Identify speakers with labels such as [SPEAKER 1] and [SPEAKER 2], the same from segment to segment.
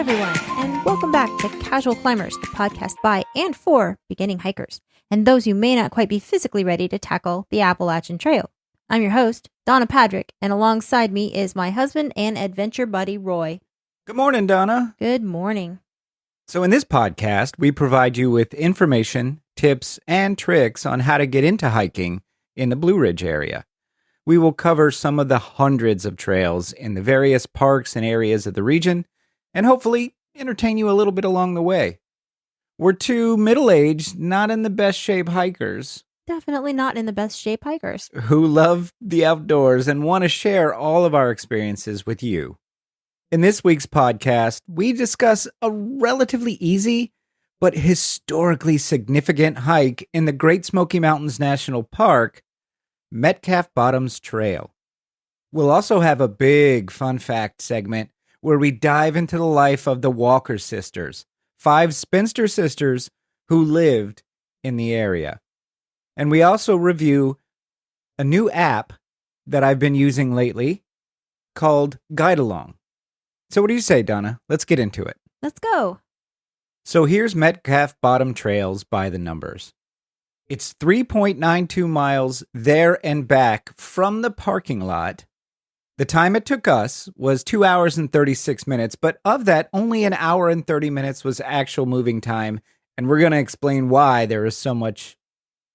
[SPEAKER 1] everyone, and welcome back to Casual Climbers, the podcast by and for beginning hikers, and those who may not quite be physically ready to tackle the Appalachian Trail. I'm your host, Donna Padrick, and alongside me is my husband and adventure buddy, Roy.
[SPEAKER 2] Good morning, Donna.
[SPEAKER 1] Good morning.
[SPEAKER 2] So in this podcast, we provide you with information, tips, and tricks on how to get into hiking in the Blue Ridge area. We will cover some of the hundreds of trails in the various parks and areas of the region, and hopefully entertain you a little bit along the way. We're two middle-aged, not in the best shape hikers.
[SPEAKER 1] Definitely not in the best shape hikers.
[SPEAKER 2] Who love the outdoors and want to share all of our experiences with you. In this week's podcast, we discuss a relatively easy but historically significant hike in the Great Smoky Mountains National Park, Metcalf Bottoms Trail. We'll also have a big fun fact segment where we dive into the life of the Walker sisters, 5 spinster sisters who lived in the area. And we also review a new app that I've been using lately called GuideAlong. So what do you say, Donna? Let's get into it.
[SPEAKER 1] Let's go.
[SPEAKER 2] So here's Metcalf Bottom Trails by the numbers. It's 3.92 miles there and back from the parking lot. The time it took us was 2 hours and 36 minutes, but of that, only an hour and 30 minutes was actual moving time. And we're going to explain why there is so much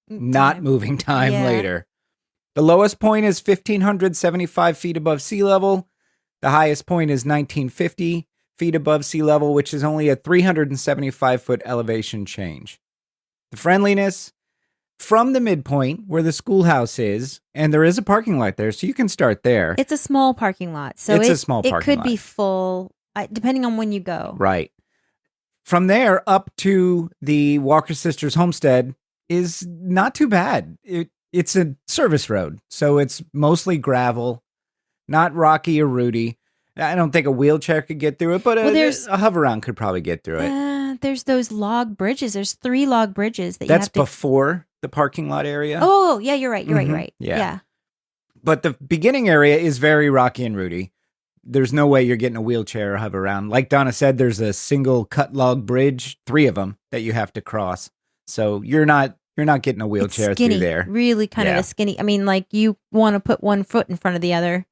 [SPEAKER 2] not moving time later. The lowest point is 1,575 feet above sea level. The highest point is 1,950 feet above sea level, which is only a 375-foot elevation change. The friendliness from the midpoint where the schoolhouse is, and there is a parking lot there, so you can start there.
[SPEAKER 1] It's a small parking lot, so it could be full, depending on when you go.
[SPEAKER 2] Right. From there up to the Walker Sisters homestead is not too bad. It's a service road, so it's mostly gravel, not rocky or rooty. I don't think a wheelchair could get through it, but a hover-around could probably get through it.
[SPEAKER 1] There's those log bridges. There's 3 log bridges that
[SPEAKER 2] That's before the parking lot area.
[SPEAKER 1] Oh, yeah, you're right. You're right. Yeah.
[SPEAKER 2] But the beginning area is very rocky and rooty. There's no way you're getting a wheelchair or hover around. Like Donna said, there's a single cut log bridge, 3 of them that you have to cross. So you're not getting a wheelchair through there.
[SPEAKER 1] Really kind of a skinny. I mean, like you want to put one foot in front of the other,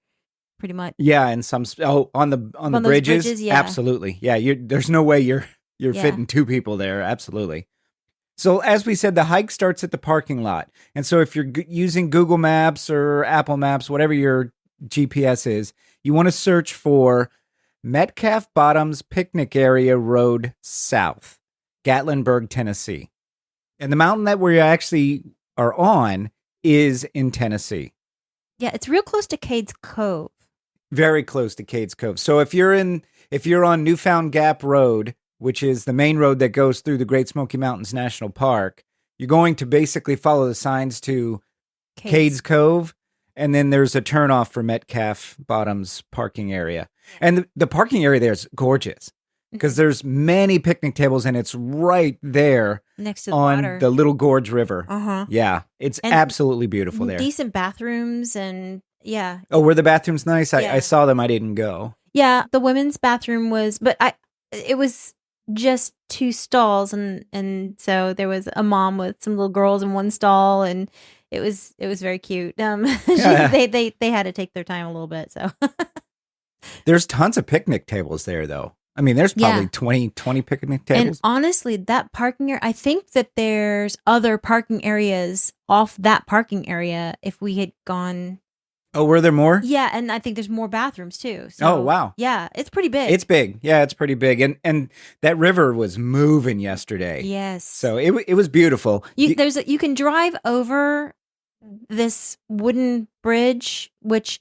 [SPEAKER 1] pretty much.
[SPEAKER 2] Yeah, and on the bridges,
[SPEAKER 1] yeah.
[SPEAKER 2] Absolutely. Yeah, there's no way you're fitting 2 people there. Absolutely. So as we said, the hike starts at the parking lot. And so if you're using Google Maps or Apple Maps, whatever your GPS is, you want to search for Metcalf Bottoms Picnic Area Road South, Gatlinburg, Tennessee. And the mountain that we actually are on is in Tennessee.
[SPEAKER 1] Yeah, it's real close to Cades Cove.
[SPEAKER 2] Very close to Cades Cove. So if you're on Newfound Gap Road, which is the main road that goes through the Great Smoky Mountains National Park, you're going to basically follow the signs to Cades Cove, and then there's a turnoff for Metcalf Bottoms parking area. And the parking area there is gorgeous because there's many picnic tables, and it's right there
[SPEAKER 1] next to the
[SPEAKER 2] on
[SPEAKER 1] water.
[SPEAKER 2] The Little Gorge River.
[SPEAKER 1] Uh-huh.
[SPEAKER 2] Yeah, it's absolutely beautiful there.
[SPEAKER 1] Decent bathrooms and yeah.
[SPEAKER 2] Oh, were the bathrooms nice? I saw them. I didn't go.
[SPEAKER 1] Yeah, the women's bathroom was, but it was just 2 stalls, and so there was a mom with some little girls in one stall, and it was very cute. They had to take their time a little bit. So
[SPEAKER 2] there's tons of picnic tables there, though. I mean, there's probably 20 picnic tables.
[SPEAKER 1] And honestly, that parking area, I think that there's other parking areas off that parking area if we had gone.
[SPEAKER 2] Oh, were there more?
[SPEAKER 1] Yeah, and I think there's more bathrooms too. So,
[SPEAKER 2] oh, wow.
[SPEAKER 1] Yeah, it's pretty big.
[SPEAKER 2] It's big. Yeah, it's pretty big. And that river was moving yesterday.
[SPEAKER 1] Yes.
[SPEAKER 2] So it was beautiful.
[SPEAKER 1] You can drive over this wooden bridge, which...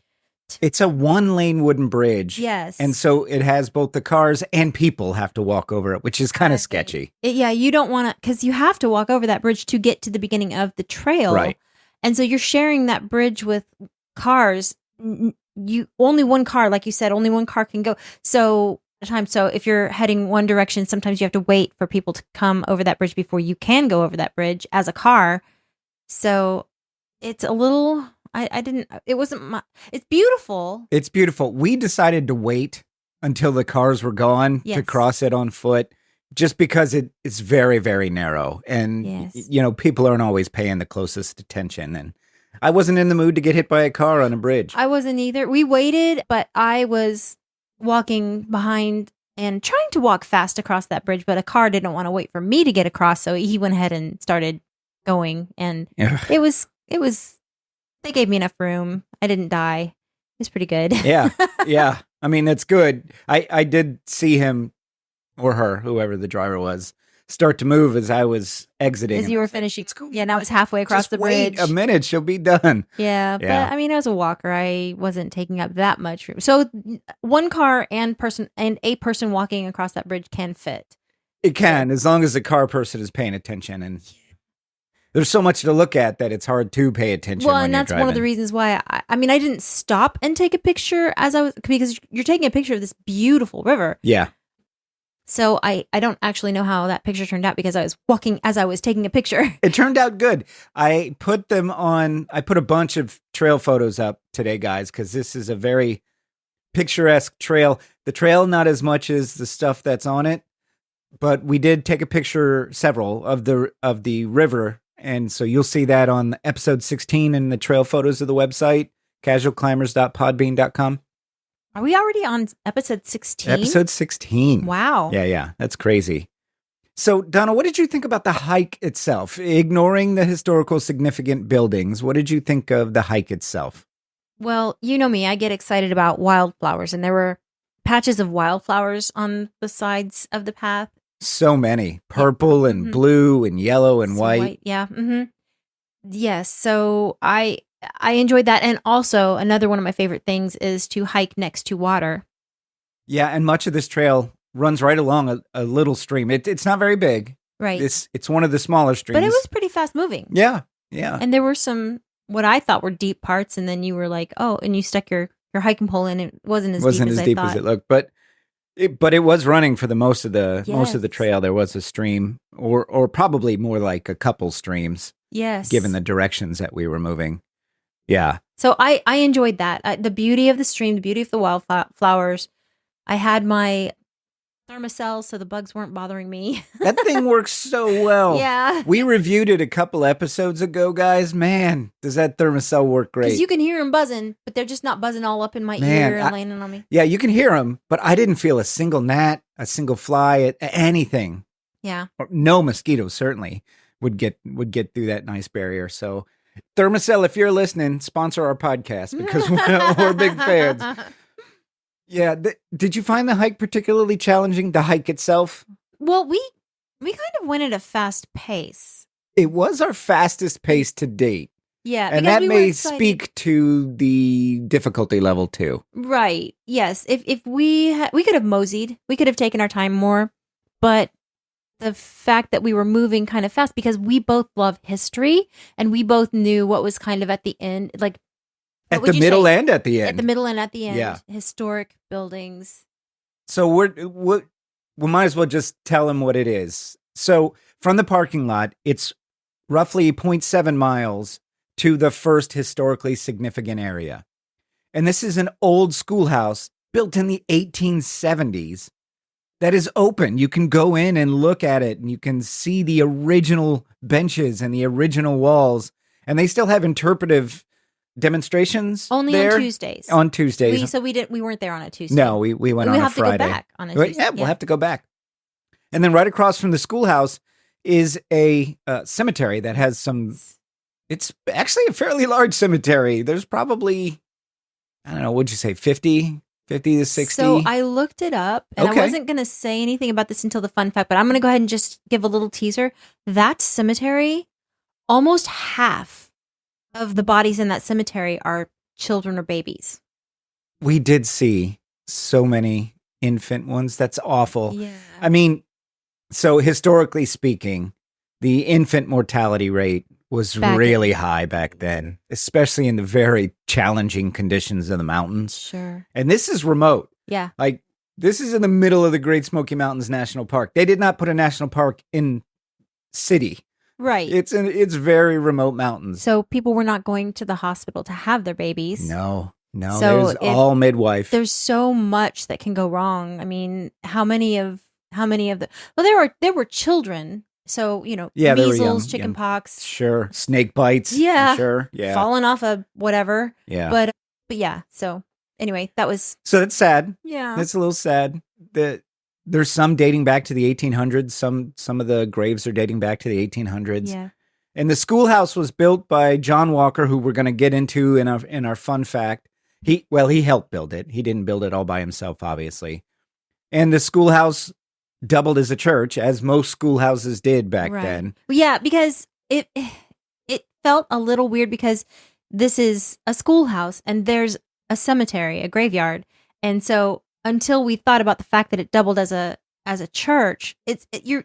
[SPEAKER 2] It's a 1-lane wooden bridge.
[SPEAKER 1] Yes.
[SPEAKER 2] And so it has both the cars and people have to walk over it, which is kind of sketchy.
[SPEAKER 1] You don't want to, because you have to walk over that bridge to get to the beginning of the trail.
[SPEAKER 2] Right.
[SPEAKER 1] And so you're sharing that bridge with cars. Only one car, like you said, only one car can go. So if you're heading one direction, sometimes you have to wait for people to come over that bridge before you can go over that bridge as a car. So it's a little... it's beautiful.
[SPEAKER 2] It's beautiful. We decided to wait until the cars were gone to
[SPEAKER 1] Yes.
[SPEAKER 2] cross it on foot, just because it's very, very narrow. And,
[SPEAKER 1] Yes.
[SPEAKER 2] people aren't always paying the closest attention. And I wasn't in the mood to get hit by a car on a bridge.
[SPEAKER 1] I wasn't either. We waited, but I was walking behind and trying to walk fast across that bridge, but a car didn't want to wait for me to get across, so he went ahead and started going. And
[SPEAKER 2] Ugh.
[SPEAKER 1] it was. They gave me enough room. I didn't die. It was pretty good.
[SPEAKER 2] Yeah. Yeah. I mean, that's good. I did see him or her, whoever the driver was, start to move as I was exiting.
[SPEAKER 1] As you were finishing. Yeah, now it's halfway across
[SPEAKER 2] Just
[SPEAKER 1] the
[SPEAKER 2] wait
[SPEAKER 1] bridge.
[SPEAKER 2] a minute, she'll be done.
[SPEAKER 1] Yeah,
[SPEAKER 2] Yeah.
[SPEAKER 1] but I mean, I was a walker. I wasn't taking up that much room. So one car and a person walking across that bridge can fit.
[SPEAKER 2] It can, as long as the car person is paying attention. And there's so much to look at that it's hard to pay attention.
[SPEAKER 1] Well,
[SPEAKER 2] when
[SPEAKER 1] and
[SPEAKER 2] you're
[SPEAKER 1] that's one of the
[SPEAKER 2] driving.
[SPEAKER 1] reasons why I mean, I didn't stop and take a picture because you're taking a picture of this beautiful river.
[SPEAKER 2] Yeah.
[SPEAKER 1] So I don't actually know how that picture turned out because I was walking as I was taking a picture.
[SPEAKER 2] It turned out good. I put a bunch of trail photos up today, guys, because this is a very picturesque trail. The trail, not as much as the stuff that's on it, but we did take a picture, several of the river. And so you'll see that on episode 16 in the trail photos of the website, casualclimbers.podbean.com.
[SPEAKER 1] Are we already on episode 16?
[SPEAKER 2] Episode 16.
[SPEAKER 1] Wow.
[SPEAKER 2] Yeah. That's crazy. So, Donna, what did you think about the hike itself? Ignoring the historical significant buildings, what did you think of the hike itself?
[SPEAKER 1] Well, you know me, I get excited about wildflowers, and there were patches of wildflowers on the sides of the path.
[SPEAKER 2] So many. Purple and
[SPEAKER 1] Mhm.
[SPEAKER 2] blue and yellow and
[SPEAKER 1] So
[SPEAKER 2] white.
[SPEAKER 1] Yeah. Yes. So I enjoyed that. And also another one of my favorite things is to hike next to water.
[SPEAKER 2] Yeah, and much of this trail runs right along a little stream. It's not very big.
[SPEAKER 1] Right.
[SPEAKER 2] It's one of the smaller streams.
[SPEAKER 1] But it was pretty fast moving.
[SPEAKER 2] Yeah.
[SPEAKER 1] And there were some, what I thought were deep parts. And then you were like, oh, and you stuck your hiking pole in. It wasn't as deep as I
[SPEAKER 2] deep
[SPEAKER 1] thought.
[SPEAKER 2] as it looked, but it was running for the most of the
[SPEAKER 1] Yes.
[SPEAKER 2] trail. There was a stream, or probably more like a couple streams,
[SPEAKER 1] Yes.
[SPEAKER 2] given the directions that we were moving. Yeah.
[SPEAKER 1] So I enjoyed that. The beauty of the stream, the beauty of the wildflowers. I had my thermocell so the bugs weren't bothering me.
[SPEAKER 2] That thing works so well.
[SPEAKER 1] Yeah.
[SPEAKER 2] We reviewed it a couple episodes ago, guys. Man, does that thermocell work great.
[SPEAKER 1] Because you can hear them buzzing, but they're just not buzzing all up in my
[SPEAKER 2] Man,
[SPEAKER 1] ear and landing on me.
[SPEAKER 2] Yeah, you can hear them, but I didn't feel a single gnat, a single fly, anything.
[SPEAKER 1] Yeah.
[SPEAKER 2] Or no mosquitoes certainly would get through that nice barrier. So, Thermocell, if you're listening, sponsor our podcast because we're big fans. Yeah, did you find the hike particularly challenging? The hike itself?
[SPEAKER 1] Well, we kind of went at a fast pace.
[SPEAKER 2] It was our fastest pace to date.
[SPEAKER 1] Yeah,
[SPEAKER 2] And
[SPEAKER 1] because
[SPEAKER 2] that
[SPEAKER 1] we were
[SPEAKER 2] may
[SPEAKER 1] excited.
[SPEAKER 2] speak to the difficulty level too.
[SPEAKER 1] Right. Yes. If we could have moseyed, we could have taken our time more, but the fact that we were moving kind of fast because we both love history and we both knew what was kind of at the end, like
[SPEAKER 2] At
[SPEAKER 1] would
[SPEAKER 2] the
[SPEAKER 1] you
[SPEAKER 2] middle
[SPEAKER 1] say?
[SPEAKER 2] and at the end.
[SPEAKER 1] at the middle and at the end,
[SPEAKER 2] Yeah.
[SPEAKER 1] historic buildings.
[SPEAKER 2] So we might as well just tell them what it is. So from the parking lot, it's roughly 0.7 miles to the first historically significant area. And this is an old schoolhouse built in the 1870s that is open. You can go in and look at it and you can see the original benches and the original walls. And they still have interpretive demonstrations
[SPEAKER 1] Only
[SPEAKER 2] there
[SPEAKER 1] on Tuesdays.
[SPEAKER 2] On Tuesdays.
[SPEAKER 1] We weren't there on a Tuesday.
[SPEAKER 2] No, we went on a
[SPEAKER 1] have
[SPEAKER 2] Friday.
[SPEAKER 1] to go back on a
[SPEAKER 2] Right,
[SPEAKER 1] Tuesday.
[SPEAKER 2] yeah, we'll have to go back. And then right across from the schoolhouse is a cemetery that has some. It's actually a fairly large cemetery. There's probably, I don't know, what'd you say, 50 to 60?
[SPEAKER 1] So I looked it up, and
[SPEAKER 2] Okay.
[SPEAKER 1] I wasn't going to say anything about this until the fun fact, but I'm going to go ahead and just give a little teaser. That cemetery, almost half of the bodies in that cemetery are children or babies.
[SPEAKER 2] We did see so many infant ones. That's awful.
[SPEAKER 1] Yeah.
[SPEAKER 2] I mean, so historically speaking, the infant mortality rate was
[SPEAKER 1] Back
[SPEAKER 2] really high back then, especially in the very challenging conditions of the mountains.
[SPEAKER 1] Sure.
[SPEAKER 2] And this is remote.
[SPEAKER 1] Yeah.
[SPEAKER 2] Like, this is in the middle of the Great Smoky Mountains National Park. They did not put a national park in city.
[SPEAKER 1] Right.
[SPEAKER 2] It's very remote mountains.
[SPEAKER 1] So people were not going to the hospital to have their babies.
[SPEAKER 2] No. No,
[SPEAKER 1] So
[SPEAKER 2] there's all midwife.
[SPEAKER 1] there's so much that can go wrong. I mean, how many of the there were children. So,
[SPEAKER 2] Yeah, they were
[SPEAKER 1] measles,
[SPEAKER 2] young.
[SPEAKER 1] chickenpox,
[SPEAKER 2] Sure. Snake bites.
[SPEAKER 1] yeah,
[SPEAKER 2] Sure. Yeah.
[SPEAKER 1] falling off a whatever.
[SPEAKER 2] Yeah.
[SPEAKER 1] But yeah, so anyway, that was
[SPEAKER 2] So that's sad.
[SPEAKER 1] yeah.
[SPEAKER 2] That's a little sad. There's some dating back to the 1800s. Some of the graves are dating back to the 1800s.
[SPEAKER 1] Yeah.
[SPEAKER 2] And the schoolhouse was built by John Walker, who we're going to get into in our fun fact. He helped build it. He didn't build it all by himself, obviously. And the schoolhouse doubled as a church, as most schoolhouses did back then.
[SPEAKER 1] Well, yeah, because it felt a little weird because this is a schoolhouse and there's a cemetery, a graveyard. And so until we thought about the fact that it doubled as a church, you're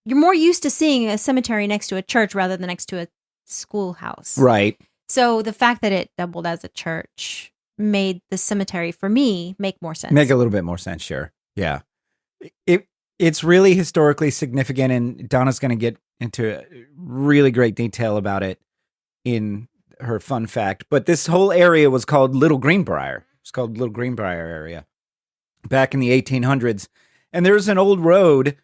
[SPEAKER 1] more used to seeing a cemetery next to a church rather than next to a schoolhouse.
[SPEAKER 2] Right.
[SPEAKER 1] So the fact that it doubled as a church made the cemetery, for me, make more sense.
[SPEAKER 2] Make a little bit more sense, sure. Yeah. It's really historically significant, and Donna's going to get into really great detail about it in her fun fact. But this whole area was called Little Greenbrier. It's called Little Greenbrier area back in the 1800s. And there's an old road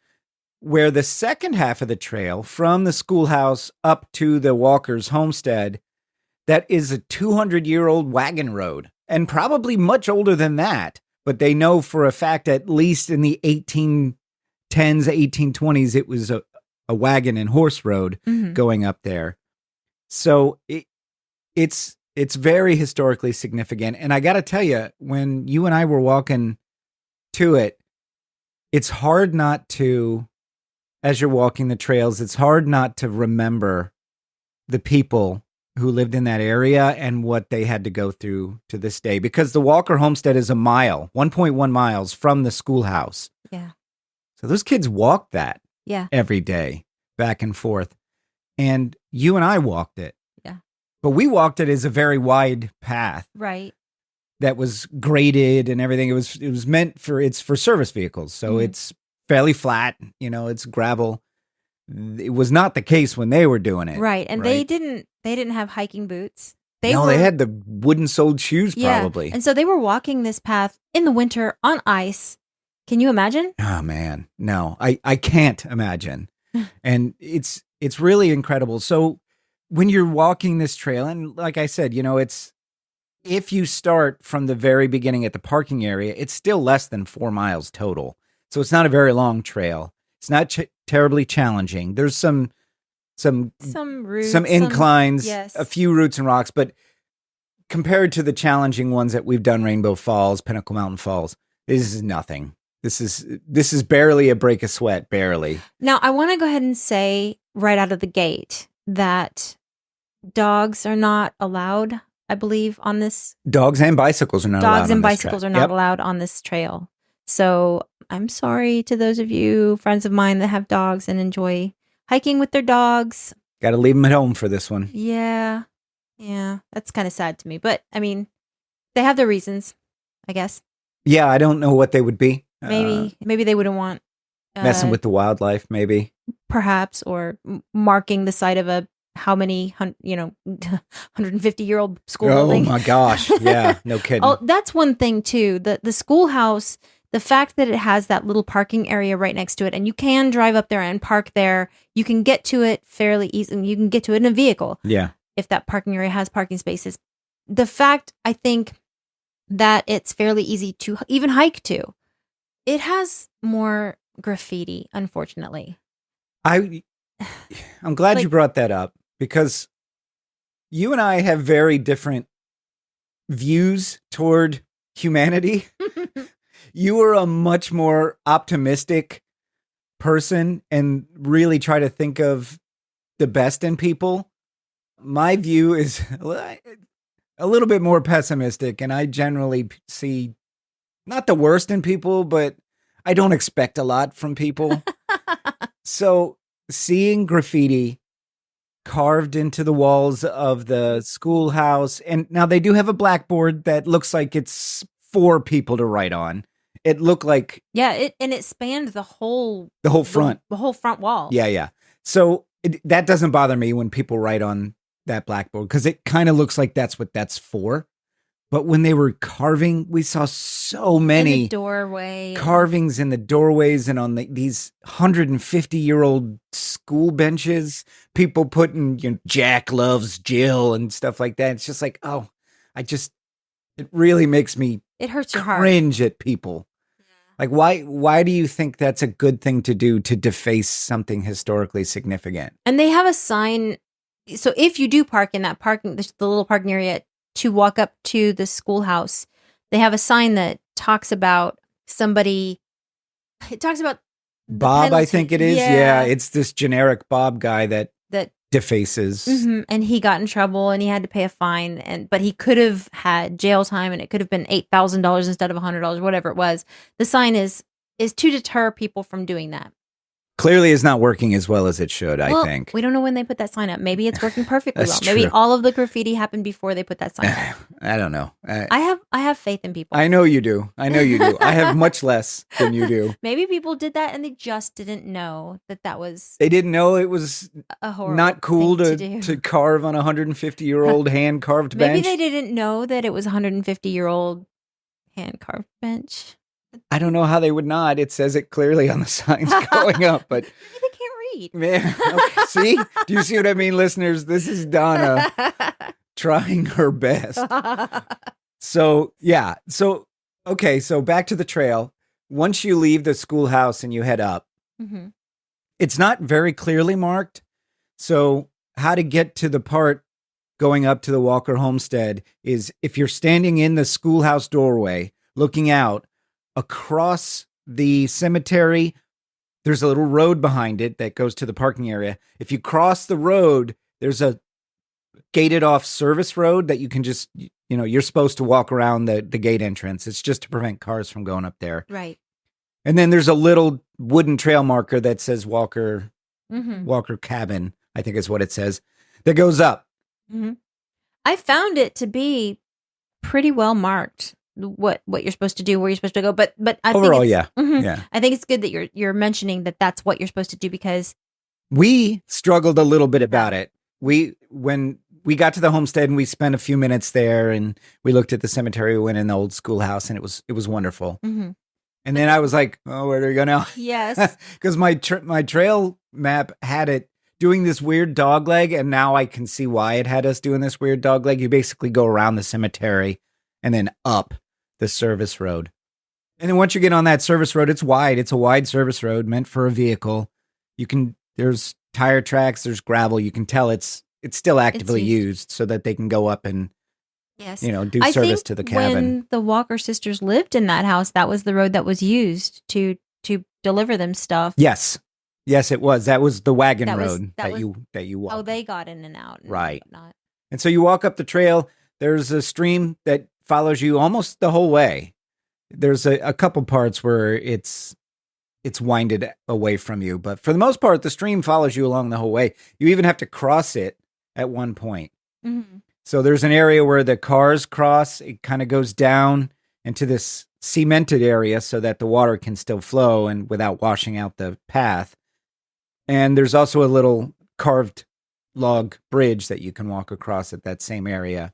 [SPEAKER 2] where the second half of the trail from the schoolhouse up to the Walker's homestead, that is a 200-year-old wagon road, and probably much older than that. But they know for a fact, at least in the 1810s, 1820s, it was a wagon and horse road going up there. So it's very historically significant. And I got to tell you, when you and I were walking to it, it's hard not to, as you're walking the trails, it's hard not to remember the people who lived in that area and what they had to go through to this day, because the Walker homestead is 1.1 miles from the schoolhouse.
[SPEAKER 1] Yeah.
[SPEAKER 2] So those kids walked that every day back and forth. And you and I walked it.
[SPEAKER 1] Yeah.
[SPEAKER 2] But we walked it as a very wide path.
[SPEAKER 1] Right.
[SPEAKER 2] That was graded and everything. It was meant for service vehicles. So it's fairly flat, it's gravel. It was not the case when they were doing it.
[SPEAKER 1] Right. And they didn't have hiking boots.
[SPEAKER 2] They had the wooden-soled shoes probably.
[SPEAKER 1] And so they were walking this path in the winter on ice. Can you imagine?
[SPEAKER 2] Oh man, no. I can't imagine. And it's really incredible. So when you're walking this trail, and like I said, it's, if you start from the very beginning at the parking area, it's still less than 4 miles total. So it's not a very long trail. It's not terribly challenging. There's some
[SPEAKER 1] roots,
[SPEAKER 2] some inclines,
[SPEAKER 1] yes.
[SPEAKER 2] A few roots and rocks, but compared to the challenging ones that we've done, Rainbow Falls, Pinnacle Mountain Falls, this is nothing. This is barely a break of sweat, barely.
[SPEAKER 1] Now, I want to go ahead and say right out of the gate that dogs are not allowed, I believe, on this.
[SPEAKER 2] Dogs and bicycles are not allowed.
[SPEAKER 1] Dogs and bicycles are not allowed on this trail. So I'm sorry to those of you, friends of mine, that have dogs and enjoy hiking with their dogs.
[SPEAKER 2] Got to leave them at home for this one.
[SPEAKER 1] Yeah. Yeah. That's kind of sad to me. But I mean, they have their reasons, I guess.
[SPEAKER 2] Yeah. I don't know what they would be.
[SPEAKER 1] Maybe they wouldn't want
[SPEAKER 2] messing with the wildlife, maybe.
[SPEAKER 1] Perhaps, or marking the site of a 150-year-old school building.
[SPEAKER 2] Oh my gosh. Yeah. No kidding.
[SPEAKER 1] Oh, that's one thing too. The schoolhouse, the fact that it has that little parking area right next to it, and you can drive up there and park there. You can get to it fairly easily. You can get to it in a vehicle.
[SPEAKER 2] Yeah.
[SPEAKER 1] If that parking area has parking spaces. The fact, I think, that it's fairly easy to even hike to. It has more graffiti, unfortunately.
[SPEAKER 2] I'm glad you brought that up, because you and I have very different views toward humanity. You are a much more optimistic person and really try to think of the best in people. My view is a little bit more pessimistic, and I generally see not the worst in people, but I don't expect a lot from people. So seeing graffiti carved into the walls of the schoolhouse, and now they do have a blackboard that looks like it's for people to write on. It looked like
[SPEAKER 1] it spanned the whole
[SPEAKER 2] front,
[SPEAKER 1] the whole front wall.
[SPEAKER 2] Yeah. So that doesn't bother me when people write on that blackboard, because it kind of looks like that's what that's for. But when they were carving, we saw so
[SPEAKER 1] In
[SPEAKER 2] many
[SPEAKER 1] the doorway.
[SPEAKER 2] carvings in the doorways and on these 150-year-old school benches. People putting, Jack loves Jill and stuff like that. It's just like, it really makes me
[SPEAKER 1] It hurts your heart.
[SPEAKER 2] cringe at people. Like, why do you think that's a good thing to do, to deface something historically significant?
[SPEAKER 1] And they have a sign. So if you do park in that the little parking area to walk up to the schoolhouse, they have a sign that talks about somebody. It talks about the
[SPEAKER 2] Bob, I
[SPEAKER 1] penalty.
[SPEAKER 2] think it is. Yeah, it's this generic Bob guy that defaces.
[SPEAKER 1] Mhm. And he got in trouble and he had to pay a fine, but he could have had jail time, and it could have been $8,000 instead of $100, whatever it was. The sign is to deter people from doing that.
[SPEAKER 2] Clearly is not working as well as it should, I think.
[SPEAKER 1] We don't know when they put that sign up. Maybe it's working perfectly well.
[SPEAKER 2] That's
[SPEAKER 1] Maybe
[SPEAKER 2] true.
[SPEAKER 1] all of the graffiti happened before they put that sign up.
[SPEAKER 2] I don't know.
[SPEAKER 1] I have faith in people.
[SPEAKER 2] I know you do. I have much less than you do.
[SPEAKER 1] Maybe people did that and they just didn't know that was
[SPEAKER 2] They didn't know it was
[SPEAKER 1] a horrible
[SPEAKER 2] not cool
[SPEAKER 1] thing
[SPEAKER 2] to carve on a 150-year-old hand-carved bench.
[SPEAKER 1] Maybe they didn't know that it was a 150-year-old hand-carved bench.
[SPEAKER 2] I don't know how they would not. It says it clearly on the signs going up, but
[SPEAKER 1] maybe they can't read.
[SPEAKER 2] Man, okay, see? Do you see what I mean, listeners? This is Donna trying her best. So, yeah. So back to the trail. Once you leave the schoolhouse and you head up,
[SPEAKER 1] Mm-hmm.
[SPEAKER 2] it's not very clearly marked. So how to get to the part going up to the Walker homestead is if you're standing in the schoolhouse doorway, looking out across the cemetery, there's a little road behind it that goes to the parking area. If you cross the road, there's a gated off service road that you can just, you're supposed to walk around the gate entrance. It's just to prevent cars from going up there.
[SPEAKER 1] Right.
[SPEAKER 2] And then there's a little wooden trail marker that says Walker Cabin, I think is what it says, that goes up.
[SPEAKER 1] Mm-hmm. I found it to be pretty well marked. What you're supposed to do, where you're supposed to go, but I
[SPEAKER 2] overall,
[SPEAKER 1] think
[SPEAKER 2] yeah.
[SPEAKER 1] I think it's good that you're mentioning that's what you're supposed to do, because
[SPEAKER 2] we struggled a little bit about it. When we got to the homestead and we spent a few minutes there and we looked at the cemetery, we went in the old schoolhouse and it was wonderful.
[SPEAKER 1] Mm-hmm.
[SPEAKER 2] And then I was like, oh, where do we go now?
[SPEAKER 1] Yes,
[SPEAKER 2] because my trail map had it doing this weird dog leg, and now I can see why it had us doing this weird dog leg. You basically go around the cemetery and then up the service road. And then once you get on that service road, it's wide. It's a wide service road meant for a vehicle. There's tire tracks, there's gravel. You can tell it's still actively used so that they can go up and, do service to the cabin.
[SPEAKER 1] When the Walker sisters lived in that house, that was the road that was used to deliver them stuff.
[SPEAKER 2] Yes, it was. That was the wagon road that you walk.
[SPEAKER 1] Oh, they got in and out. And
[SPEAKER 2] right.
[SPEAKER 1] Whatnot.
[SPEAKER 2] And so you walk up the trail. There's a stream that follows you almost the whole way. There's a couple parts where it's winded away from you, but for the most part, the stream follows you along the whole way. You even have to cross it at one point.
[SPEAKER 1] Mm-hmm.
[SPEAKER 2] So there's an area where the cars cross. It kind of goes down into this cemented area so that the water can still flow and without washing out the path. And there's also a little carved log bridge that you can walk across at that same area.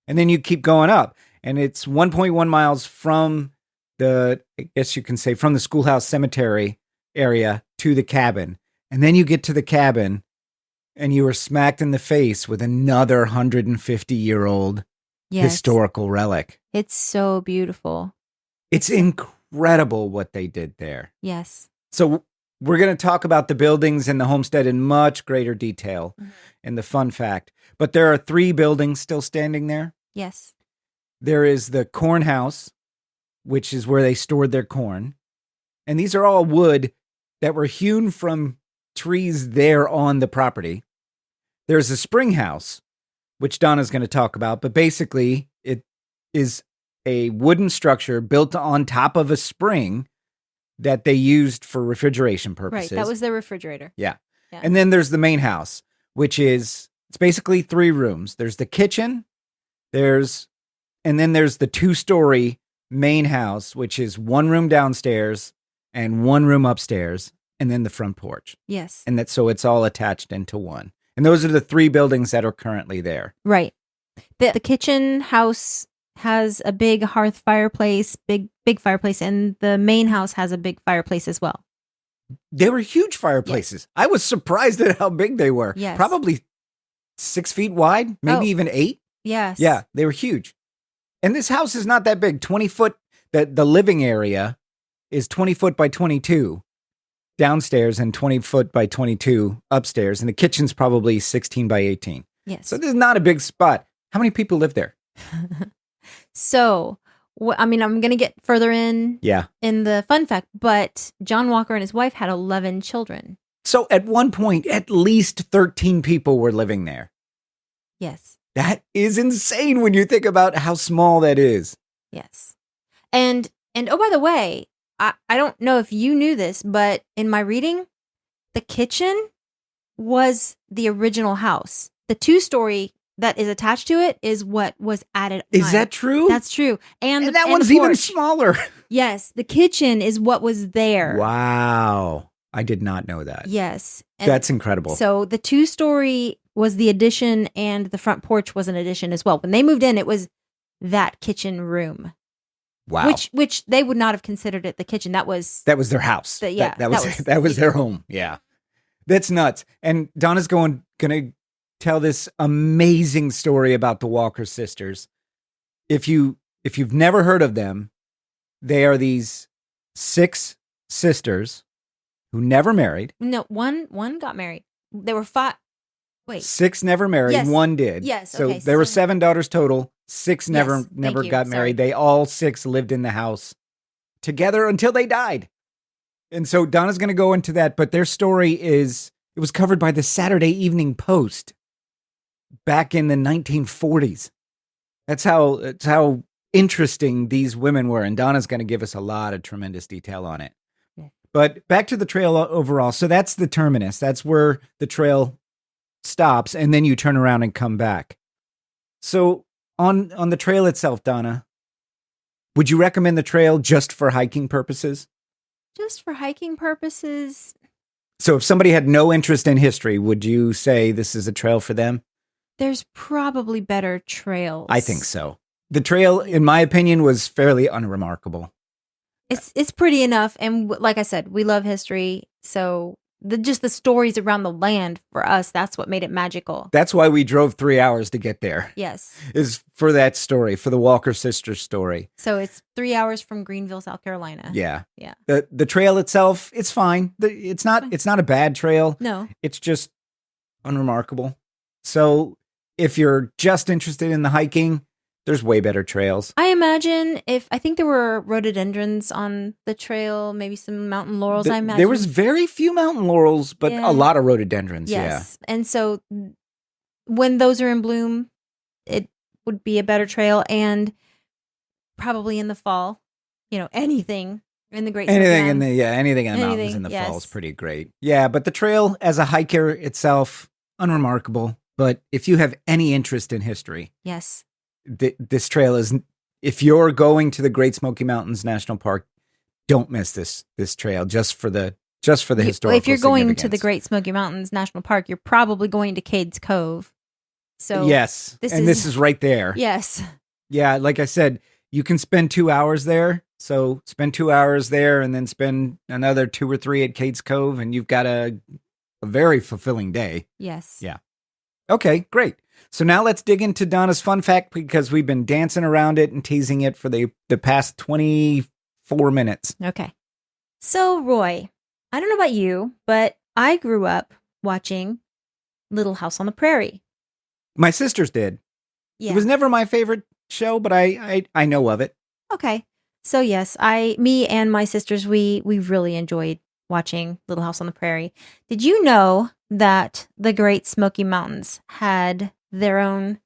[SPEAKER 2] And then you keep going up, and it's 1.1 miles from from the schoolhouse cemetery area to the cabin. And then you get to the cabin and you are smacked in the face with another 150-year-old historical relic.
[SPEAKER 1] It's so beautiful.
[SPEAKER 2] It's incredible what they did there.
[SPEAKER 1] Yes.
[SPEAKER 2] So we're going to talk about the buildings and the homestead in much greater detail and the fun fact. But there are 3 buildings still standing there.
[SPEAKER 1] Yes.
[SPEAKER 2] There is the corn house, which is where they stored their corn. And these are all wood that were hewn from trees there on the property. There's a spring house, which Donna's going to talk about. But basically, it is a wooden structure built on top of a spring that they used for refrigeration purposes.
[SPEAKER 1] Right, that was their refrigerator.
[SPEAKER 2] Yeah. And then there's the main house, which it's basically 3 rooms. There's the kitchen, and then there's the 2-story main house, which is 1 room downstairs and 1 room upstairs, and then the front porch.
[SPEAKER 1] Yes.
[SPEAKER 2] And so it's all attached into one. And those are the 3 buildings that are currently there.
[SPEAKER 1] Right. The kitchen house has a big hearth fireplace, big fireplace, and the main house has a big fireplace as well.
[SPEAKER 2] They were huge fireplaces. I was surprised at how big they were.
[SPEAKER 1] Yes.
[SPEAKER 2] Probably 6 feet wide, maybe even 8.
[SPEAKER 1] Yes.
[SPEAKER 2] Yeah, they were huge. And this house is not that big. 20 foot, the living area is 20 foot by 22 downstairs and 20 foot by 22 upstairs. And the kitchen's probably 16 by 18.
[SPEAKER 1] Yes.
[SPEAKER 2] So this is not a big spot. How many people live there?
[SPEAKER 1] So, I'm going to get further in the fun fact, but John Walker and his wife had 11 children.
[SPEAKER 2] So at one point, at least 13 people were living there.
[SPEAKER 1] Yes.
[SPEAKER 2] That is insane when you think about how small that is.
[SPEAKER 1] Yes. And oh, by the way, I don't know if you knew this, but in my reading, the kitchen was the original house. The 2-story that is attached to it is what was added.
[SPEAKER 2] Is that true?
[SPEAKER 1] That's true. And
[SPEAKER 2] that one's even smaller.
[SPEAKER 1] Yes. The kitchen is what was there.
[SPEAKER 2] Wow. I did not know that.
[SPEAKER 1] Yes.
[SPEAKER 2] And that's incredible.
[SPEAKER 1] So the 2-story was the addition and the front porch was an addition as well. When they moved in, it was that kitchen room.
[SPEAKER 2] Wow.
[SPEAKER 1] Which they would not have considered it the kitchen. That was
[SPEAKER 2] their house. That was their home. Yeah. That's nuts. And Donna's gonna tell this amazing story about the Walker sisters. If you've never heard of them, they are these 6 sisters who never married.
[SPEAKER 1] No, one got married. There were 5. Wait.
[SPEAKER 2] 6 never married.
[SPEAKER 1] Yes.
[SPEAKER 2] 1 did.
[SPEAKER 1] Yes.
[SPEAKER 2] So
[SPEAKER 1] okay,
[SPEAKER 2] there were 7 daughters total. 6 never got married.
[SPEAKER 1] Sorry.
[SPEAKER 2] They all 6 lived in the house together until they died. And so Donna's going to go into that, but their story it was covered by the Saturday Evening Post back in the 1940s. That's how interesting these women were. And Donna's going to give us a lot of tremendous detail on it. Yeah. But back to the trail overall. So that's the terminus. That's where the trail stops, and then you turn around and come back. So on the trail itself, Donna, would you recommend the trail just for hiking purposes?
[SPEAKER 1] Just for hiking purposes.
[SPEAKER 2] So if somebody had no interest in history, would you say this is a trail for them?
[SPEAKER 1] There's probably better trails.
[SPEAKER 2] I think so. The trail, in my opinion, was fairly unremarkable.
[SPEAKER 1] It's pretty enough. And like I said, we love history. So just the stories around the land for us, that's what made it magical. That's
[SPEAKER 2] why we drove 3 hours to get there.
[SPEAKER 1] Yes.
[SPEAKER 2] Is for that story, for the Walker sisters story.
[SPEAKER 1] So it's 3 hours from Greenville, South Carolina.
[SPEAKER 2] Yeah.
[SPEAKER 1] Yeah.
[SPEAKER 2] The trail itself, it's fine. It's not a bad trail.
[SPEAKER 1] No.
[SPEAKER 2] It's just unremarkable. So if you're just interested in the hiking, there's way better trails.
[SPEAKER 1] I imagine I think there were rhododendrons on the trail, maybe some mountain laurels, I imagine.
[SPEAKER 2] There was very few mountain laurels, but a lot of rhododendrons,
[SPEAKER 1] yes. Yeah. And so when those are in bloom, it would be a better trail, and probably in the fall, anything in the Great Smoky Mountains.
[SPEAKER 2] Anything in the mountains in the fall is pretty great. Yeah, but the trail as a hiker itself, unremarkable. But if you have any interest in history,
[SPEAKER 1] yes.
[SPEAKER 2] This trail is, if you're going to the Great Smoky Mountains National Park, don't miss this trail just for the historical.
[SPEAKER 1] If you're going to the Great Smoky Mountains National Park, you're probably going to Cades Cove. So
[SPEAKER 2] yes, this is right there.
[SPEAKER 1] Yes.
[SPEAKER 2] Yeah, like I said, you can spend 2 hours there. So spend 2 hours there and then spend another 2 or 3 at Cades Cove, and you've got a very fulfilling day.
[SPEAKER 1] Yes.
[SPEAKER 2] Yeah. Okay, great. So now let's dig into Donna's fun fact, because we've been dancing around it and teasing it for the past 24 minutes.
[SPEAKER 1] Okay. So, Roy, I don't know about you, but I grew up watching Little House on the Prairie.
[SPEAKER 2] My sisters did. Yeah. It was never my favorite show, but I know of it.
[SPEAKER 1] Okay. So, yes, me and my sisters, we really enjoyed watching Little House on the Prairie. Did you know that the Great Smoky Mountains had their own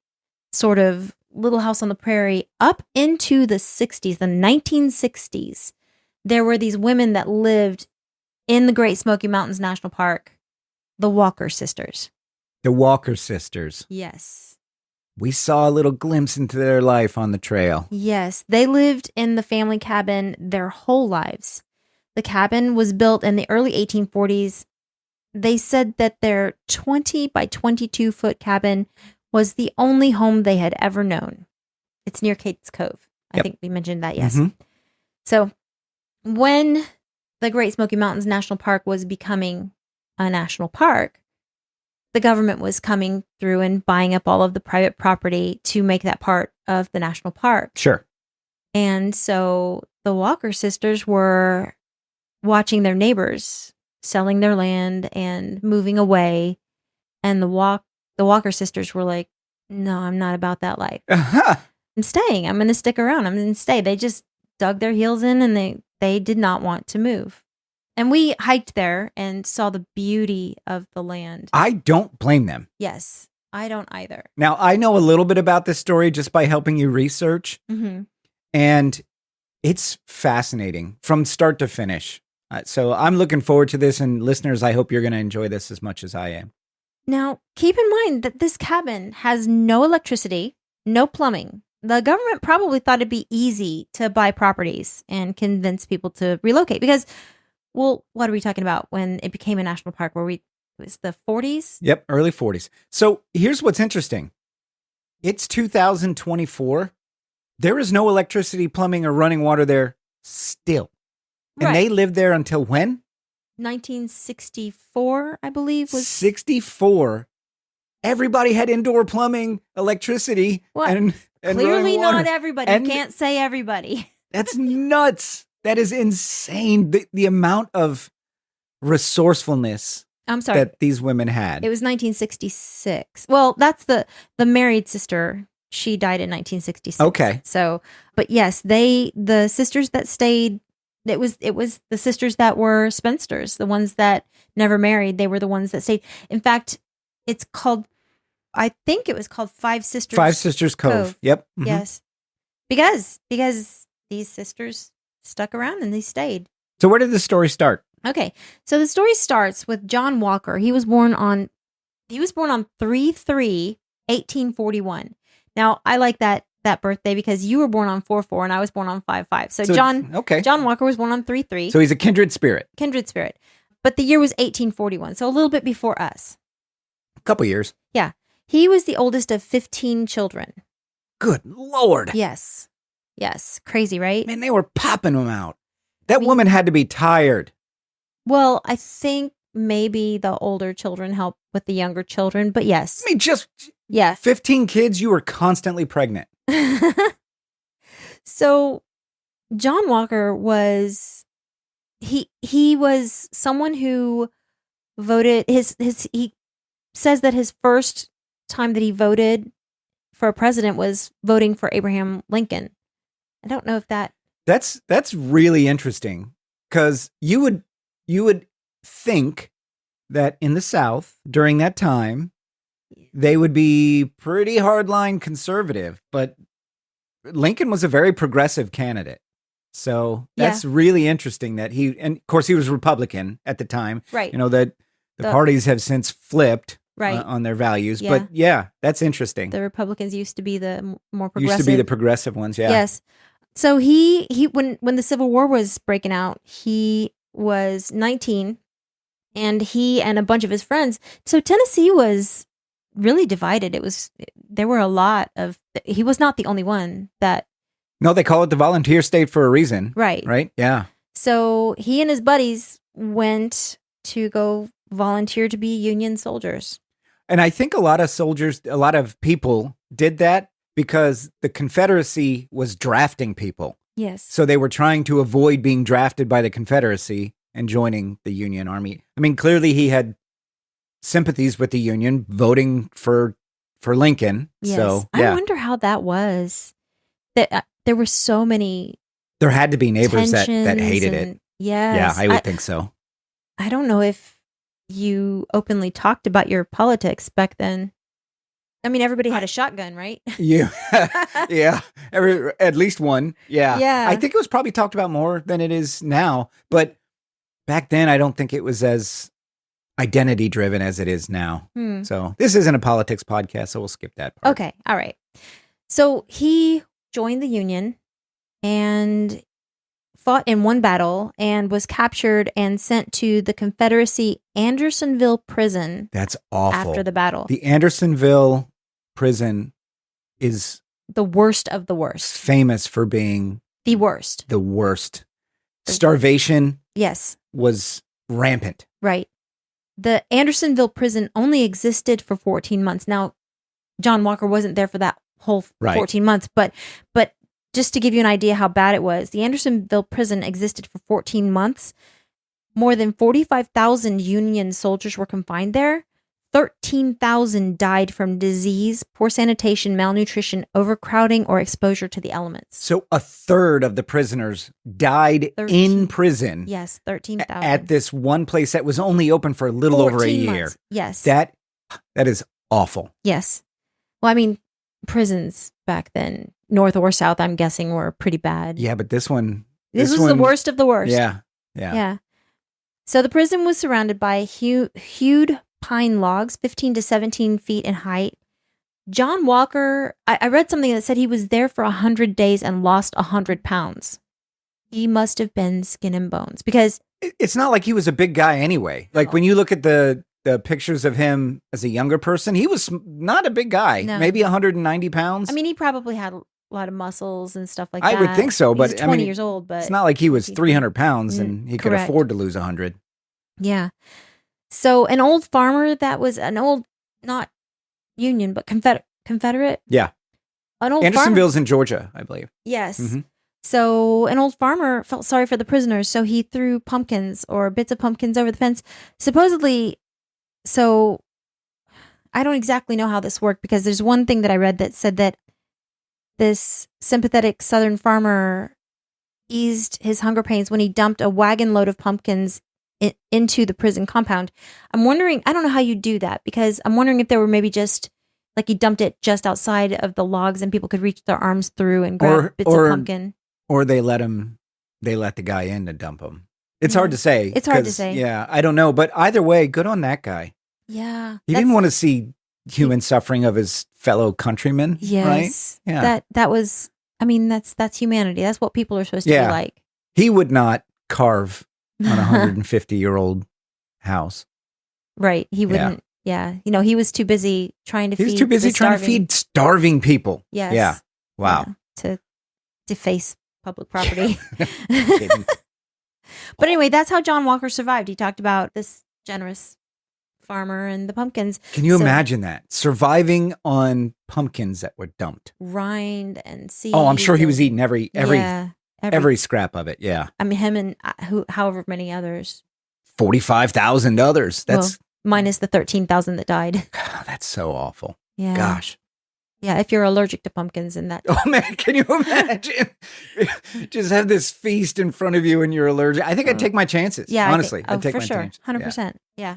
[SPEAKER 1] sort of Little House on the Prairie up into the 60s, the 1960s? There were these women that lived in the Great Smoky Mountains National Park, the Walker sisters.
[SPEAKER 2] The Walker sisters.
[SPEAKER 1] Yes.
[SPEAKER 2] We saw a little glimpse into their life on the trail.
[SPEAKER 1] Yes. They lived in the family cabin their whole lives. The cabin was built in the early 1840s. They said that their 20 by 22 foot cabin was the only home they had ever known. It's near Kate's Cove. I
[SPEAKER 2] Yep.
[SPEAKER 1] think we mentioned that, yes.
[SPEAKER 2] Mhm.
[SPEAKER 1] So when the Great Smoky Mountains National Park was becoming a national park, the government was coming through and buying up all of the private property to make that part of the national park.
[SPEAKER 2] Sure.
[SPEAKER 1] And so the Walker sisters were watching their neighbors selling their land and moving away. And the Walker sisters were like, no, I'm not about that life. I'm staying. I'm going to stick around. I'm going to stay. They just dug their heels in and they did not want to move. And we hiked there and saw the beauty of the land.
[SPEAKER 2] I don't blame them.
[SPEAKER 1] Yes, I don't either.
[SPEAKER 2] Now, I know a little bit about this story just by helping you research,
[SPEAKER 1] Mm-hmm.
[SPEAKER 2] and it's fascinating from start to finish. So I'm looking forward to this, and listeners, I hope you're going to enjoy this as much as I am.
[SPEAKER 1] Now, keep in mind that this cabin has no electricity, no plumbing. The government probably thought it'd be easy to buy properties and convince people to relocate because, well, what are we talking about when it became a national park? It was the 40s?
[SPEAKER 2] Yep, early 40s. So here's what's interesting. It's 2024. There is no electricity, plumbing, or running water there still. And
[SPEAKER 1] Right.
[SPEAKER 2] they lived there until when?
[SPEAKER 1] 1964, I believe, was
[SPEAKER 2] 64. Everybody had indoor plumbing, electricity,
[SPEAKER 1] What?
[SPEAKER 2] and
[SPEAKER 1] clearly
[SPEAKER 2] running water.
[SPEAKER 1] not everybody.
[SPEAKER 2] And-
[SPEAKER 1] You can't say everybody.
[SPEAKER 2] That's nuts. That is insane. The amount of resourcefulness
[SPEAKER 1] I'm sorry.
[SPEAKER 2] that these women had.
[SPEAKER 1] It was 1966. Well, that's the married sister. She died in 1966.
[SPEAKER 2] Okay.
[SPEAKER 1] So, but yes, the sisters that stayed, it was the sisters that were spinsters, the ones that never married. They were the ones that stayed. In fact, it's called, I think it was called Five Sisters.
[SPEAKER 2] Five Sisters Cove.
[SPEAKER 1] Cove.
[SPEAKER 2] Yep. Mhm.
[SPEAKER 1] Yes. Because these sisters stuck around and they stayed.
[SPEAKER 2] So where did the story start?
[SPEAKER 1] Okay. So the story starts with John Walker. He was born on 3/3/1841. Now, I like that birthday because you were born on 4/4 and I was born on 5/5. So John Walker was born on 3/3.
[SPEAKER 2] So he's a kindred spirit.
[SPEAKER 1] Kindred spirit. But the year was 1841, so a little bit before us.
[SPEAKER 2] A couple years.
[SPEAKER 1] Yeah. He was the oldest of 15 children.
[SPEAKER 2] Good Lord.
[SPEAKER 1] Yes. Yes. Crazy, right?
[SPEAKER 2] Man, they were popping them out. That
[SPEAKER 1] I mean-
[SPEAKER 2] woman had to be tired.
[SPEAKER 1] Well, I think maybe the older children helped with the younger children, but yes.
[SPEAKER 2] I mean, just
[SPEAKER 1] Yeah.
[SPEAKER 2] 15 kids, you were constantly pregnant.
[SPEAKER 1] So John Walker was he was someone who voted he says that his first time that he voted for a president was voting for Abraham Lincoln. I don't know if that
[SPEAKER 2] That's really interesting because you would think that in the South during that time they would be pretty hardline conservative, but Lincoln was a very progressive candidate. So that's really interesting that and of course he was Republican at the time.
[SPEAKER 1] right.
[SPEAKER 2] You know that the parties have since flipped
[SPEAKER 1] Right.
[SPEAKER 2] on their values,
[SPEAKER 1] Yeah.
[SPEAKER 2] but yeah, that's interesting.
[SPEAKER 1] The Republicans used to be the more progressive.
[SPEAKER 2] Used to be the progressive ones, yeah.
[SPEAKER 1] Yes. So he when the Civil War was breaking out, he was 19 and he and a bunch of his friends. So Tennessee was really divided. There were a lot of he was not the only one that
[SPEAKER 2] No, they call it the volunteer state for a reason.
[SPEAKER 1] right.
[SPEAKER 2] Right? Yeah.
[SPEAKER 1] So he and his buddies went to go volunteer to be Union soldiers.
[SPEAKER 2] And I think a lot of people did that because the Confederacy was drafting people.
[SPEAKER 1] Yes.
[SPEAKER 2] So they were trying to avoid being drafted by the Confederacy and joining the Union Army. I mean, clearly he had sympathies with the Union, voting for Lincoln.
[SPEAKER 1] Yes.
[SPEAKER 2] So,
[SPEAKER 1] I
[SPEAKER 2] yeah,
[SPEAKER 1] wonder how that was. That there were so many
[SPEAKER 2] there had to be neighbors that
[SPEAKER 1] tensions
[SPEAKER 2] hated it.
[SPEAKER 1] and- Yes.
[SPEAKER 2] Yeah, I would think so.
[SPEAKER 1] I don't know if you openly talked about your politics back then. I mean, everybody had a shotgun, right?
[SPEAKER 2] Yeah. Yeah. At least one. Yeah.
[SPEAKER 1] Yeah.
[SPEAKER 2] I think it was probably talked about more than it is now. But back then, I don't think it was as identity driven as it is now.
[SPEAKER 1] Hmm.
[SPEAKER 2] So this isn't a politics podcast, so we'll skip that part.
[SPEAKER 1] Okay. All right. So he joined the Union and fought in one battle and was captured and sent to the Confederacy Andersonville prison
[SPEAKER 2] That's awful.
[SPEAKER 1] after the battle.
[SPEAKER 2] The Andersonville prison is
[SPEAKER 1] the worst of the worst.
[SPEAKER 2] Famous for being
[SPEAKER 1] The worst.
[SPEAKER 2] the worst. Starvation
[SPEAKER 1] Yes.
[SPEAKER 2] was rampant.
[SPEAKER 1] Right. The Andersonville prison only existed for 14 months. Now, John Walker wasn't there for that whole
[SPEAKER 2] Right.
[SPEAKER 1] 14 months, but just to give you an idea how bad it was, the Andersonville prison existed for 14 months. More than 45,000 Union soldiers were confined there. 13,000 died from disease, poor sanitation, malnutrition, overcrowding, or exposure to the elements.
[SPEAKER 2] So a third of the prisoners died
[SPEAKER 1] 13.
[SPEAKER 2] in prison.
[SPEAKER 1] Yes, 13,000.
[SPEAKER 2] At this one place that was only open for a little over a
[SPEAKER 1] 14
[SPEAKER 2] year.
[SPEAKER 1] months. Yes.
[SPEAKER 2] That is awful.
[SPEAKER 1] Yes. Well, I mean, prisons back then, north or south, I'm guessing, were pretty bad.
[SPEAKER 2] Yeah, but this one.
[SPEAKER 1] This was the worst of the worst.
[SPEAKER 2] Yeah.
[SPEAKER 1] So the prison was surrounded by hewed pine logs, 15 to 17 feet in height. John Walker, I read something that said he was there for 100 days and lost 100 pounds. He must have been skin and bones because
[SPEAKER 2] It's not like he was a big guy anyway. Like when you look at the pictures of him as a younger person, he was not a big guy.
[SPEAKER 1] No.
[SPEAKER 2] Maybe 190 pounds.
[SPEAKER 1] I mean, he probably had a lot of muscles and stuff like
[SPEAKER 2] I
[SPEAKER 1] that.
[SPEAKER 2] would think so,
[SPEAKER 1] He
[SPEAKER 2] but
[SPEAKER 1] was
[SPEAKER 2] I
[SPEAKER 1] 20
[SPEAKER 2] mean,
[SPEAKER 1] years old, but
[SPEAKER 2] it's not like he was 300 pounds and he could
[SPEAKER 1] correct.
[SPEAKER 2] afford to lose 100.
[SPEAKER 1] Yeah. So an old farmer that was an old, not Union, but Confederate.
[SPEAKER 2] Yeah.
[SPEAKER 1] An old farmer.
[SPEAKER 2] Andersonville's in Georgia, I believe.
[SPEAKER 1] Yes.
[SPEAKER 2] Mhm.
[SPEAKER 1] So an old farmer felt sorry for the prisoners, so he threw pumpkins or bits of pumpkins over the fence. Supposedly, so I don't exactly know how this worked because there's one thing that I read that said that this sympathetic Southern farmer eased his hunger pains when he dumped a wagon load of pumpkins into the prison compound. I'm wondering, I don't know how you do that because I'm wondering if there were maybe just like he dumped it just outside of the logs and people could reach their arms through and grab bits of pumpkin.
[SPEAKER 2] Or they let the guy in to dump him. It's hard to say.
[SPEAKER 1] It's hard to say.
[SPEAKER 2] Yeah, I don't know. But either way, good on that guy.
[SPEAKER 1] Yeah.
[SPEAKER 2] He didn't want to see human suffering of his fellow countrymen.
[SPEAKER 1] Yes.
[SPEAKER 2] Right? Yeah.
[SPEAKER 1] That was, I mean, that's humanity. That's what people are supposed to be like.
[SPEAKER 2] He would not carve on a 150-year-old house.
[SPEAKER 1] Right. He wouldn't. Yeah. You know, he was too busy trying to feed.
[SPEAKER 2] He was too busy trying to feed starving people.
[SPEAKER 1] Yes.
[SPEAKER 2] Yeah. Wow.
[SPEAKER 1] Yeah, to deface public property. But anyway, that's how John Walker survived. He talked about this generous farmer and the pumpkins.
[SPEAKER 2] Can you imagine that? Surviving on pumpkins that were dumped.
[SPEAKER 1] Rind and seeds.
[SPEAKER 2] Oh, I'm sure he was eating every scrap of it. Yeah.
[SPEAKER 1] I mean, him and however many others.
[SPEAKER 2] 45,000 others. That's
[SPEAKER 1] minus the 13,000 that died.
[SPEAKER 2] That's so awful.
[SPEAKER 1] Yeah.
[SPEAKER 2] Gosh.
[SPEAKER 1] Yeah, if you're allergic to pumpkins and that.
[SPEAKER 2] Oh man, can you imagine? Just have this feast in front of you and you're allergic. I think I'd take my chances.
[SPEAKER 1] Yeah,
[SPEAKER 2] honestly, I'd take
[SPEAKER 1] for
[SPEAKER 2] my
[SPEAKER 1] sure.
[SPEAKER 2] chances.
[SPEAKER 1] 100%. Yeah.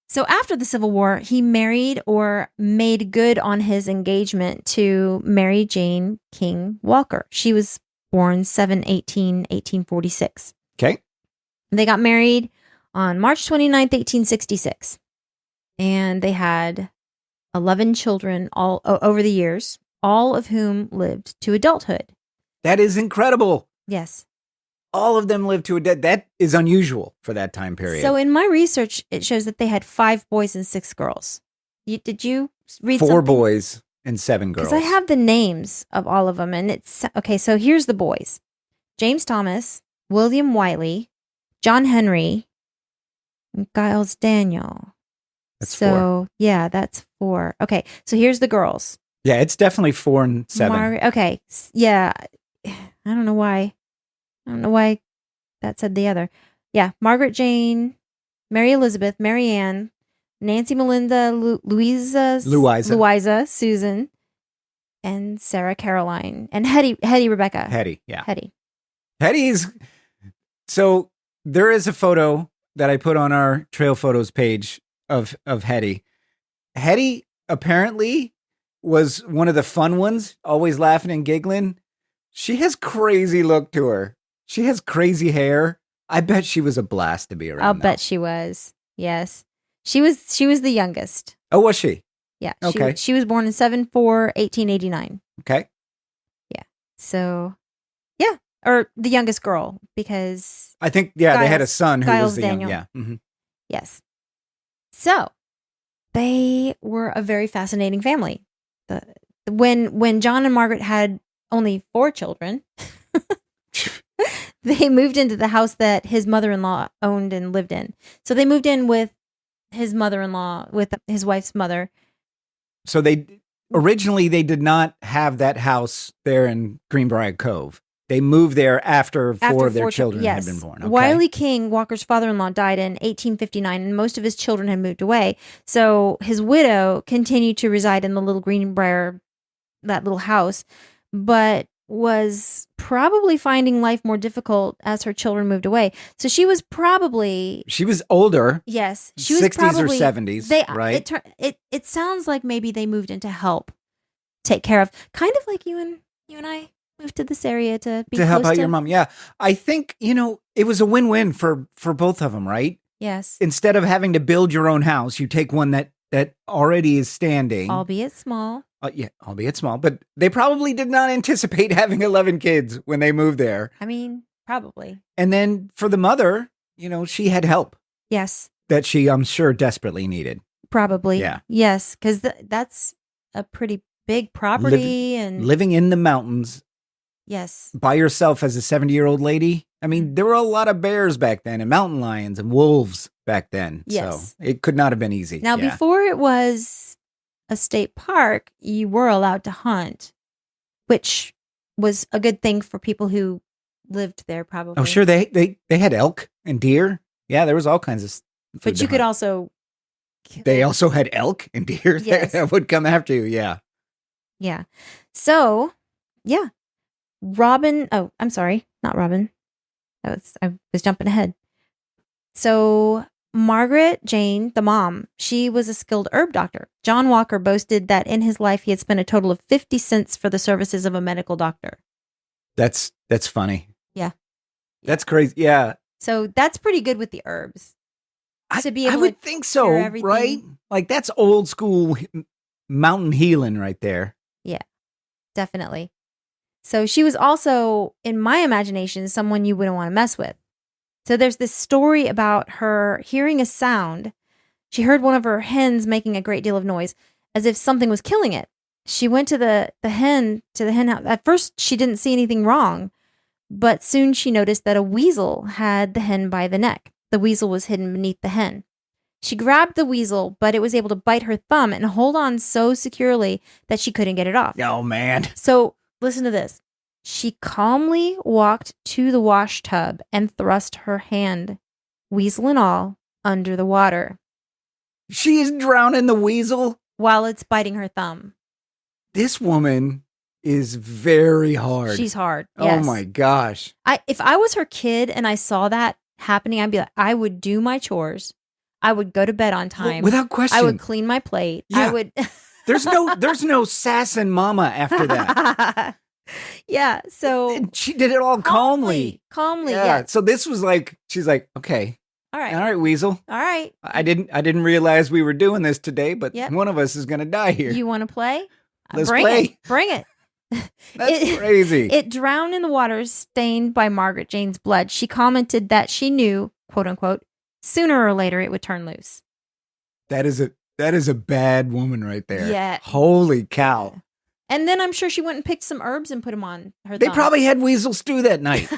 [SPEAKER 1] So after the Civil War, he married or made good on his engagement to Mary Jane King Walker. She was born 7/18/1846.
[SPEAKER 2] Okay.
[SPEAKER 1] They got married on March 29th, 1866. And they had 11 children all over the years, all of whom lived to adulthood.
[SPEAKER 2] That is incredible.
[SPEAKER 1] Yes.
[SPEAKER 2] All of them lived to a death. That is unusual for that time period.
[SPEAKER 1] So in my research, it shows that they had 5 boys and 6 girls. Did you read
[SPEAKER 2] 4
[SPEAKER 1] something?
[SPEAKER 2] boys and 7 girls.
[SPEAKER 1] Because I have the names of all of them. And it's, okay, so here's the boys. James Thomas, William Wiley, John Henry, and Giles Daniel.
[SPEAKER 2] That's
[SPEAKER 1] 4. Yeah, that's 4. Okay, so here's the girls.
[SPEAKER 2] Yeah, it's definitely 4 and 7.
[SPEAKER 1] Okay, yeah. I don't know why. That said the other. Yeah, Margaret Jane, Mary Elizabeth, Mary Ann, Nancy Melinda, Louisa, Susan, and Sarah Caroline, and Hetty Rebecca.
[SPEAKER 2] Hetty, yeah.
[SPEAKER 1] Hetty's.
[SPEAKER 2] So there is a photo that I put on our trail photos page of Hetty. Hetty apparently was one of the fun ones, always laughing and giggling. She has crazy look to her. She has crazy hair. I bet she was a blast to be around.
[SPEAKER 1] I'll bet she was. Yes. She was the youngest.
[SPEAKER 2] Oh, was she?
[SPEAKER 1] Yeah.
[SPEAKER 2] Okay.
[SPEAKER 1] She was born in 7/4/1889.
[SPEAKER 2] Okay.
[SPEAKER 1] Yeah. So, yeah. Or the youngest girl, because
[SPEAKER 2] I think, they had a son who
[SPEAKER 1] Giles
[SPEAKER 2] was the
[SPEAKER 1] Daniel.
[SPEAKER 2] young. Yeah. Mm-hmm.
[SPEAKER 1] Yes. So, they were a very fascinating family. when John and Margaret had only 4 children, they moved into the house that his mother-in-law owned and lived in. So they moved in with his mother-in-law, with his wife's mother.
[SPEAKER 2] So originally they did not have that house there in Greenbrier Cove. They moved there after 4 of their children had been born. Okay.
[SPEAKER 1] Wiley King, Walker's father-in-law, died in 1859, and most of his children had moved away. So his widow continued to reside in the little Greenbrier, that little house, but was probably finding life more difficult as her children moved away. So she was older. Yes, she was
[SPEAKER 2] 60s
[SPEAKER 1] probably,
[SPEAKER 2] or 70s, right?
[SPEAKER 1] It sounds like maybe they moved in to help take care of, kind of like you and I moved to this area to
[SPEAKER 2] help out your mom. Yeah, I think it was a win-win for both of them, right?
[SPEAKER 1] Yes.
[SPEAKER 2] Instead of having to build your own house, you take one that already is standing,
[SPEAKER 1] albeit small.
[SPEAKER 2] Yeah, albeit small, but they probably did not anticipate having 11 kids when they moved there.
[SPEAKER 1] I mean, probably.
[SPEAKER 2] And then for the mother, she had help.
[SPEAKER 1] Yes.
[SPEAKER 2] That she, I'm sure, desperately needed.
[SPEAKER 1] Probably.
[SPEAKER 2] Yeah.
[SPEAKER 1] Yes, because that's a pretty big property and
[SPEAKER 2] living in the mountains.
[SPEAKER 1] Yes.
[SPEAKER 2] By yourself as a 70-year-old lady. I mean, there were a lot of bears back then and mountain lions and wolves back then.
[SPEAKER 1] Yes.
[SPEAKER 2] So it could not have been easy.
[SPEAKER 1] Now, before it was a state park, you were allowed to hunt, which was a good thing for people who lived there, probably.
[SPEAKER 2] Oh, sure. They had elk and deer. Yeah, there was all kinds of food.
[SPEAKER 1] But you could also...
[SPEAKER 2] They also had elk and deer that would come after you. Yeah.
[SPEAKER 1] Yeah. So, yeah. Robin... Oh, I'm sorry. Not Robin. I was jumping ahead. So... Margaret Jane, the mom, she was a skilled herb doctor. John Walker boasted that in his life he had spent a total of 50 cents for the services of a medical doctor.
[SPEAKER 2] That's funny.
[SPEAKER 1] Yeah.
[SPEAKER 2] That's crazy. Yeah.
[SPEAKER 1] So that's pretty good with the herbs. To be able
[SPEAKER 2] I would think so, right? Like that's old school mountain healing right there.
[SPEAKER 1] Yeah, definitely. So she was also, in my imagination, someone you wouldn't want to mess with. So there's this story about her hearing a sound. She heard one of her hens making a great deal of noise, as if something was killing it. She went to the hen house. At first, she didn't see anything wrong, but soon she noticed that a weasel had the hen by the neck. The weasel was hidden beneath the hen. She grabbed the weasel, but it was able to bite her thumb and hold on so securely that she couldn't get it off.
[SPEAKER 2] Oh, man.
[SPEAKER 1] So listen to this. She calmly walked to the wash tub and thrust her hand, weasel and all, under the water.
[SPEAKER 2] She's drowning the weasel?
[SPEAKER 1] While it's biting her thumb.
[SPEAKER 2] This woman is very hard.
[SPEAKER 1] She's hard. Yes.
[SPEAKER 2] Oh my gosh.
[SPEAKER 1] If I was her kid and I saw that happening, I'd be like, I would do my chores. I would go to bed on time.
[SPEAKER 2] Without question.
[SPEAKER 1] I would clean my plate.
[SPEAKER 2] Yeah.
[SPEAKER 1] I would.
[SPEAKER 2] There's no sass and mama after that.
[SPEAKER 1] Yeah, so
[SPEAKER 2] and she did it all calmly.
[SPEAKER 1] Yeah.
[SPEAKER 2] So this was like, she's like, okay, all right, weasel.
[SPEAKER 1] All right.
[SPEAKER 2] I didn't realize we were doing this today, but one of us is gonna die here.
[SPEAKER 1] You want to play?
[SPEAKER 2] Let's play.
[SPEAKER 1] Bring it.
[SPEAKER 2] That's crazy.
[SPEAKER 1] It drowned in the water, stained by Margaret Jane's blood. She commented that she knew, quote unquote, sooner or later it would turn loose.
[SPEAKER 2] That is a bad woman right there.
[SPEAKER 1] Yeah.
[SPEAKER 2] Holy cow.
[SPEAKER 1] And then I'm sure she went and picked some herbs and put them on her
[SPEAKER 2] They
[SPEAKER 1] thumb.
[SPEAKER 2] probably had weasel stew that night.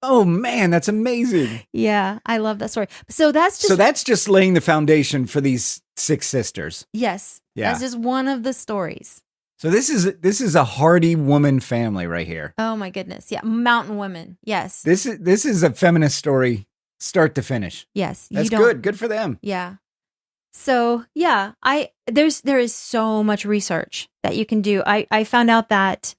[SPEAKER 2] Oh man, that's amazing.
[SPEAKER 1] Yeah, I love that story. So that's
[SPEAKER 2] just laying the foundation for these 6 sisters.
[SPEAKER 1] Yes.
[SPEAKER 2] Yeah.
[SPEAKER 1] That's just one of the stories.
[SPEAKER 2] So this is a hardy woman family right here.
[SPEAKER 1] Oh my goodness. Yeah, mountain women. Yes.
[SPEAKER 2] This is a feminist story start to finish.
[SPEAKER 1] Yes.
[SPEAKER 2] That's good. Good for them.
[SPEAKER 1] Yeah. So yeah, there is so much research that you can do. I found out that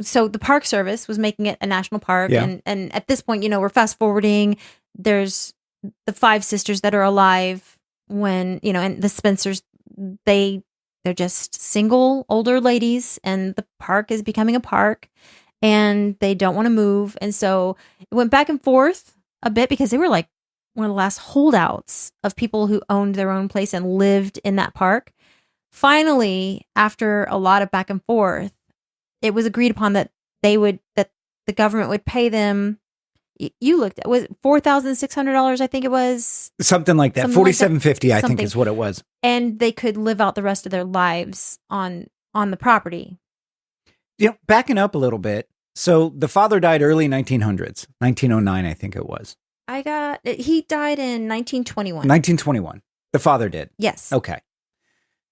[SPEAKER 1] so the Park Service was making it a national park, and at this point, we're fast forwarding. There's the 5 sisters that are alive when and the Spencers, they're just single older ladies, and the park is becoming a park, and they don't want to move, and so it went back and forth a bit because they were like one of the last holdouts of people who owned their own place and lived in that park. Finally, after a lot of back and forth, it was agreed upon that the government would pay them You looked at, was it $4,600? I think it was.
[SPEAKER 2] Something like that.
[SPEAKER 1] Something like that.
[SPEAKER 2] $4,750, I think
[SPEAKER 1] Something.
[SPEAKER 2] is what it was.
[SPEAKER 1] And they could live out the rest of their lives on the property.
[SPEAKER 2] Backing up a little bit. So the father died early 1900s, 1909, I think it was.
[SPEAKER 1] He died in 1921.
[SPEAKER 2] 1921. The father did.
[SPEAKER 1] Yes.
[SPEAKER 2] Okay.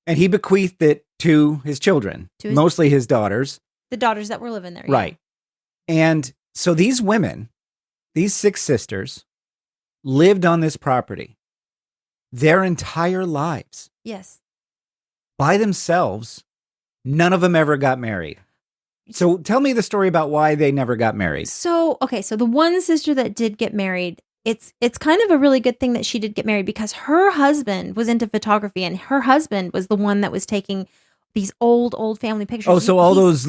[SPEAKER 2] And he bequeathed it to his children, mostly his daughters.
[SPEAKER 1] The daughters that were living there.
[SPEAKER 2] Right. Yeah. And so these women, these 6 sisters, lived on this property their entire lives.
[SPEAKER 1] Yes.
[SPEAKER 2] By themselves. None of them ever got married. So tell me the story about why they never got married.
[SPEAKER 1] So the one sister that did get married, it's kind of a really good thing that she did get married, because her husband was into photography, and her husband was the one that was taking these old family pictures.
[SPEAKER 2] Oh, so all those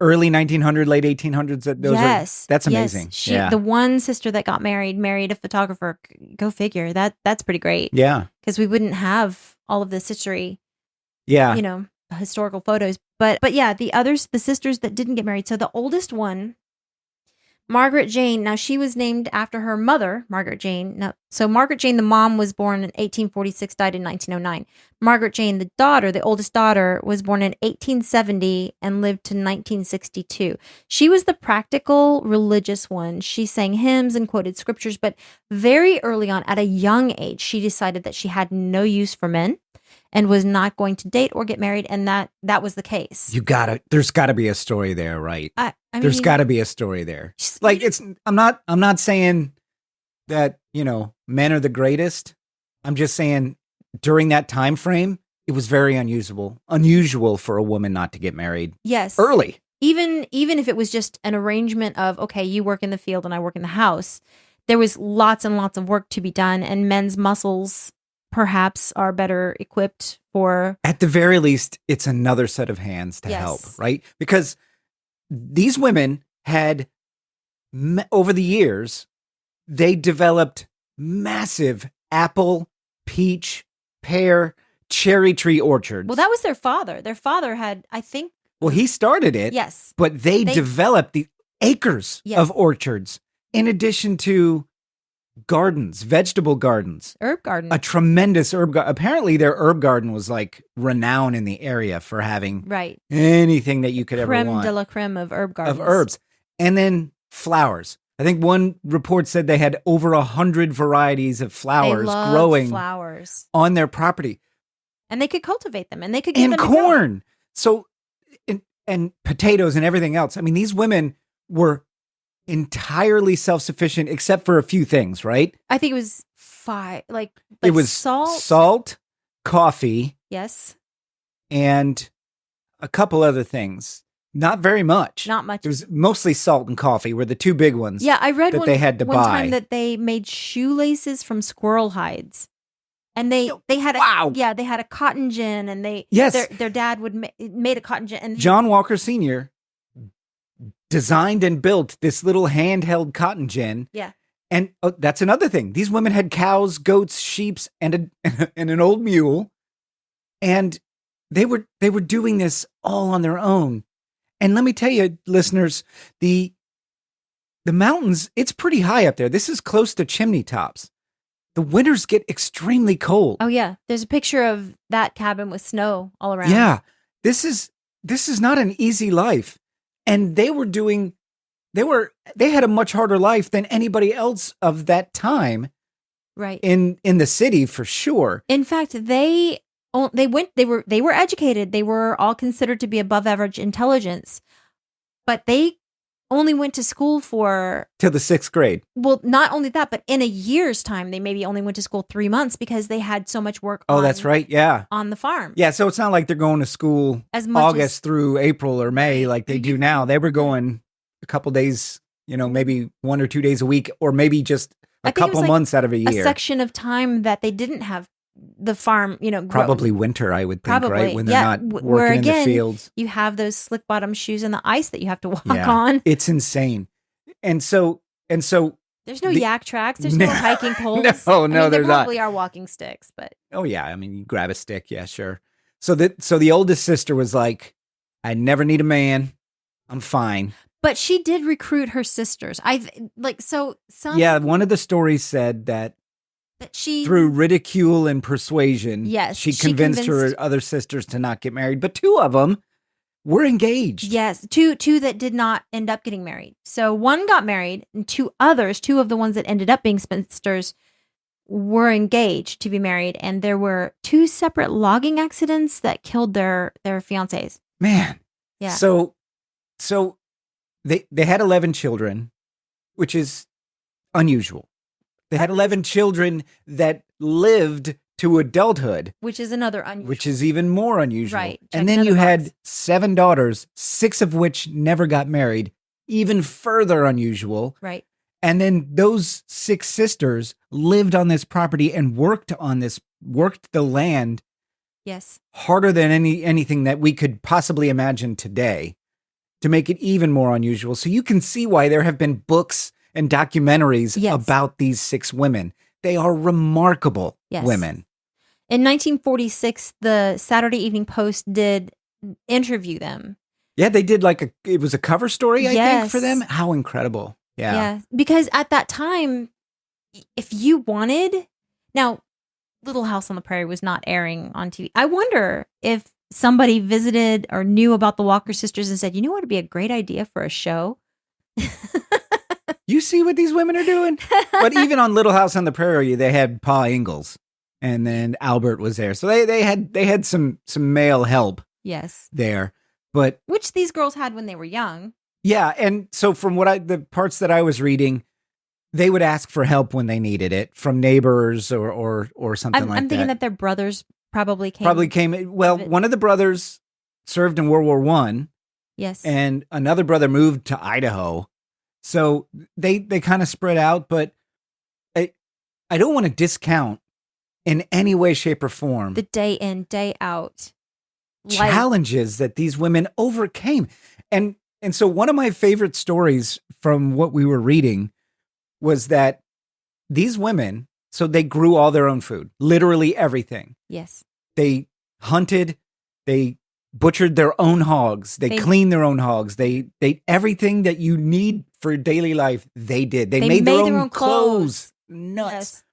[SPEAKER 2] early 1900s, late 1800s, that's amazing.
[SPEAKER 1] Yes. The one sister that got married a photographer. Go figure. That's pretty great.
[SPEAKER 2] Yeah.
[SPEAKER 1] Because we wouldn't have all of this history.
[SPEAKER 2] Yeah.
[SPEAKER 1] Historical photos. But yeah, the sisters that didn't get married. So the oldest one, Margaret Jane. Now, she was named after her mother, Margaret Jane. Now, so Margaret Jane, the mom, was born in 1846, died in 1909. Margaret Jane, the daughter, the oldest daughter, was born in 1870 and lived to 1962. She was the practical religious one. She sang hymns and quoted scriptures, but very early on, at a young age, she decided that she had no use for men and was not going to date or get married, and that was the case.
[SPEAKER 2] There's gotta be a story there, right?
[SPEAKER 1] I mean,
[SPEAKER 2] there's gotta be a story there. Like, I'm not saying that, men are the greatest. I'm just saying during that time frame, it was very unusual for a woman not to get married.
[SPEAKER 1] Yes.
[SPEAKER 2] Early.
[SPEAKER 1] Even if it was just an arrangement of, okay, you work in the field and I work in the house, there was lots and lots of work to be done, and men's muscles perhaps are better equipped for...
[SPEAKER 2] At the very least, it's another set of hands to help, right? Because these women had, over the years, they developed massive apple, peach, pear, cherry tree orchards.
[SPEAKER 1] Well, that was their father. Their father had, I think...
[SPEAKER 2] Well, he started it.
[SPEAKER 1] Yes.
[SPEAKER 2] But they developed the acres of orchards, in addition to gardens, vegetable gardens,
[SPEAKER 1] herb garden,
[SPEAKER 2] a tremendous herb garden. Apparently their herb garden was like renowned in the area for having anything that you could ever want.
[SPEAKER 1] Creme de la creme of herb gardens.
[SPEAKER 2] Of herbs. And then flowers. I think one report said they had over 100 varieties of flowers growing on their property.
[SPEAKER 1] And they could cultivate them, and they could give them
[SPEAKER 2] corn. So and potatoes and everything else. I mean, these women were entirely self-sufficient except for a few things, right?
[SPEAKER 1] I think it was 5, like
[SPEAKER 2] it was salt, coffee,
[SPEAKER 1] yes,
[SPEAKER 2] and a couple other things. Not very much.
[SPEAKER 1] Not much.
[SPEAKER 2] It was mostly salt and coffee were the two big ones.
[SPEAKER 1] Yeah, I read
[SPEAKER 2] that they had to
[SPEAKER 1] one
[SPEAKER 2] buy.
[SPEAKER 1] Time that they made shoelaces from squirrel hides. And they had they had a cotton gin, and their dad made a cotton gin, and
[SPEAKER 2] John Walker Sr. designed and built this little handheld cotton gin.
[SPEAKER 1] Yeah.
[SPEAKER 2] And that's another thing. These women had cows, goats, sheep, and an old mule. And they were doing this all on their own. And let me tell you, listeners, the mountains, it's pretty high up there. This is close to chimney tops. The winters get extremely cold.
[SPEAKER 1] Oh yeah. There's a picture of that cabin with snow all around.
[SPEAKER 2] Yeah. This is not an easy life. And they had a much harder life than anybody else of that time.
[SPEAKER 1] Right.
[SPEAKER 2] In the city, for sure.
[SPEAKER 1] In fact, they were educated. They were all considered to be above average intelligence, but they only went to school
[SPEAKER 2] till the 6th grade.
[SPEAKER 1] Well, not only that, but in a year's time, they maybe only went to school 3 months because they had so much work.
[SPEAKER 2] Oh, that's right. Yeah.
[SPEAKER 1] On the farm.
[SPEAKER 2] Yeah. So it's not like they're going to school
[SPEAKER 1] as much
[SPEAKER 2] August through April or May like they do now. They were going a couple days, maybe 1 or 2 days a week, or maybe just a couple months out of a year.
[SPEAKER 1] A section of time that they didn't have the farm,
[SPEAKER 2] probably winter, I would think, right? When they're not working in the fields.
[SPEAKER 1] You have those slick bottom shoes and the ice that you have to walk on.
[SPEAKER 2] It's insane. And so
[SPEAKER 1] there's no yak tracks. There's no hiking poles.
[SPEAKER 2] No,
[SPEAKER 1] there
[SPEAKER 2] there's not.
[SPEAKER 1] Probably are walking sticks, but
[SPEAKER 2] oh yeah, I mean, you grab a stick, yeah, sure. So the oldest sister was like, I never need a man. I'm fine.
[SPEAKER 1] But she did recruit her sisters.
[SPEAKER 2] Yeah, one of the stories said that
[SPEAKER 1] she
[SPEAKER 2] through ridicule and persuasion,
[SPEAKER 1] Yes,
[SPEAKER 2] she
[SPEAKER 1] she
[SPEAKER 2] convinced her
[SPEAKER 1] convinced-
[SPEAKER 2] other sisters to not get married. But two of them were engaged.
[SPEAKER 1] Yes, two that did not end up getting married. So one got married, and two of the ones that ended up being spinsters were engaged to be married, and there were two separate logging accidents that killed their fiancés.
[SPEAKER 2] Man.
[SPEAKER 1] Yeah.
[SPEAKER 2] So they had 11 children, which is unusual. They had 11 children that lived to adulthood,
[SPEAKER 1] Which is another unusual.
[SPEAKER 2] which is even more unusual.
[SPEAKER 1] Right. Check
[SPEAKER 2] And then
[SPEAKER 1] another
[SPEAKER 2] you had
[SPEAKER 1] box.
[SPEAKER 2] 7 daughters, 6 of which never got married, even further unusual.
[SPEAKER 1] Right.
[SPEAKER 2] And then those 6 sisters lived on this property and worked the land
[SPEAKER 1] Yes.
[SPEAKER 2] harder than anything that we could possibly imagine today to make it even more unusual. So you can see why there have been books and documentaries
[SPEAKER 1] Yes.
[SPEAKER 2] about these 6 women. They are remarkable
[SPEAKER 1] Yes.
[SPEAKER 2] women.
[SPEAKER 1] In 1946, the Saturday Evening Post did interview them.
[SPEAKER 2] Yeah, they did it was a cover story, I think,
[SPEAKER 1] Yes.
[SPEAKER 2] for them. How incredible. Yeah.
[SPEAKER 1] Because at that time, if you wanted, now Little House on the Prairie was not airing on TV. I wonder if somebody visited or knew about the Walker sisters and said, you know what would be a great idea for a show?
[SPEAKER 2] You see what these women are doing? But even on Little House on the Prairie, they had Pa Ingalls, and then Albert was there. So they had some male help
[SPEAKER 1] Yes.
[SPEAKER 2] there. But
[SPEAKER 1] Which these girls had when they were young.
[SPEAKER 2] yeah, and so from the parts that I was reading, they would ask for help when they needed it from neighbors or something
[SPEAKER 1] I'm
[SPEAKER 2] like that.
[SPEAKER 1] thinking that their brothers probably came.
[SPEAKER 2] Well, one of the brothers served in World War One,
[SPEAKER 1] Yes.
[SPEAKER 2] and another brother moved to Idaho. So they kind of spread out, but I don't want to discount in any way, shape, or form
[SPEAKER 1] the day in, day out.
[SPEAKER 2] challenges that these women overcame. And so one of my favorite stories from what we were reading was that these women, so they grew all their own food, literally everything.
[SPEAKER 1] Yes.
[SPEAKER 2] They hunted, they butchered their own hogs, they cleaned their own hogs, they everything that you need for daily life, they did. They made their own clothes. Nuts.
[SPEAKER 1] Yes.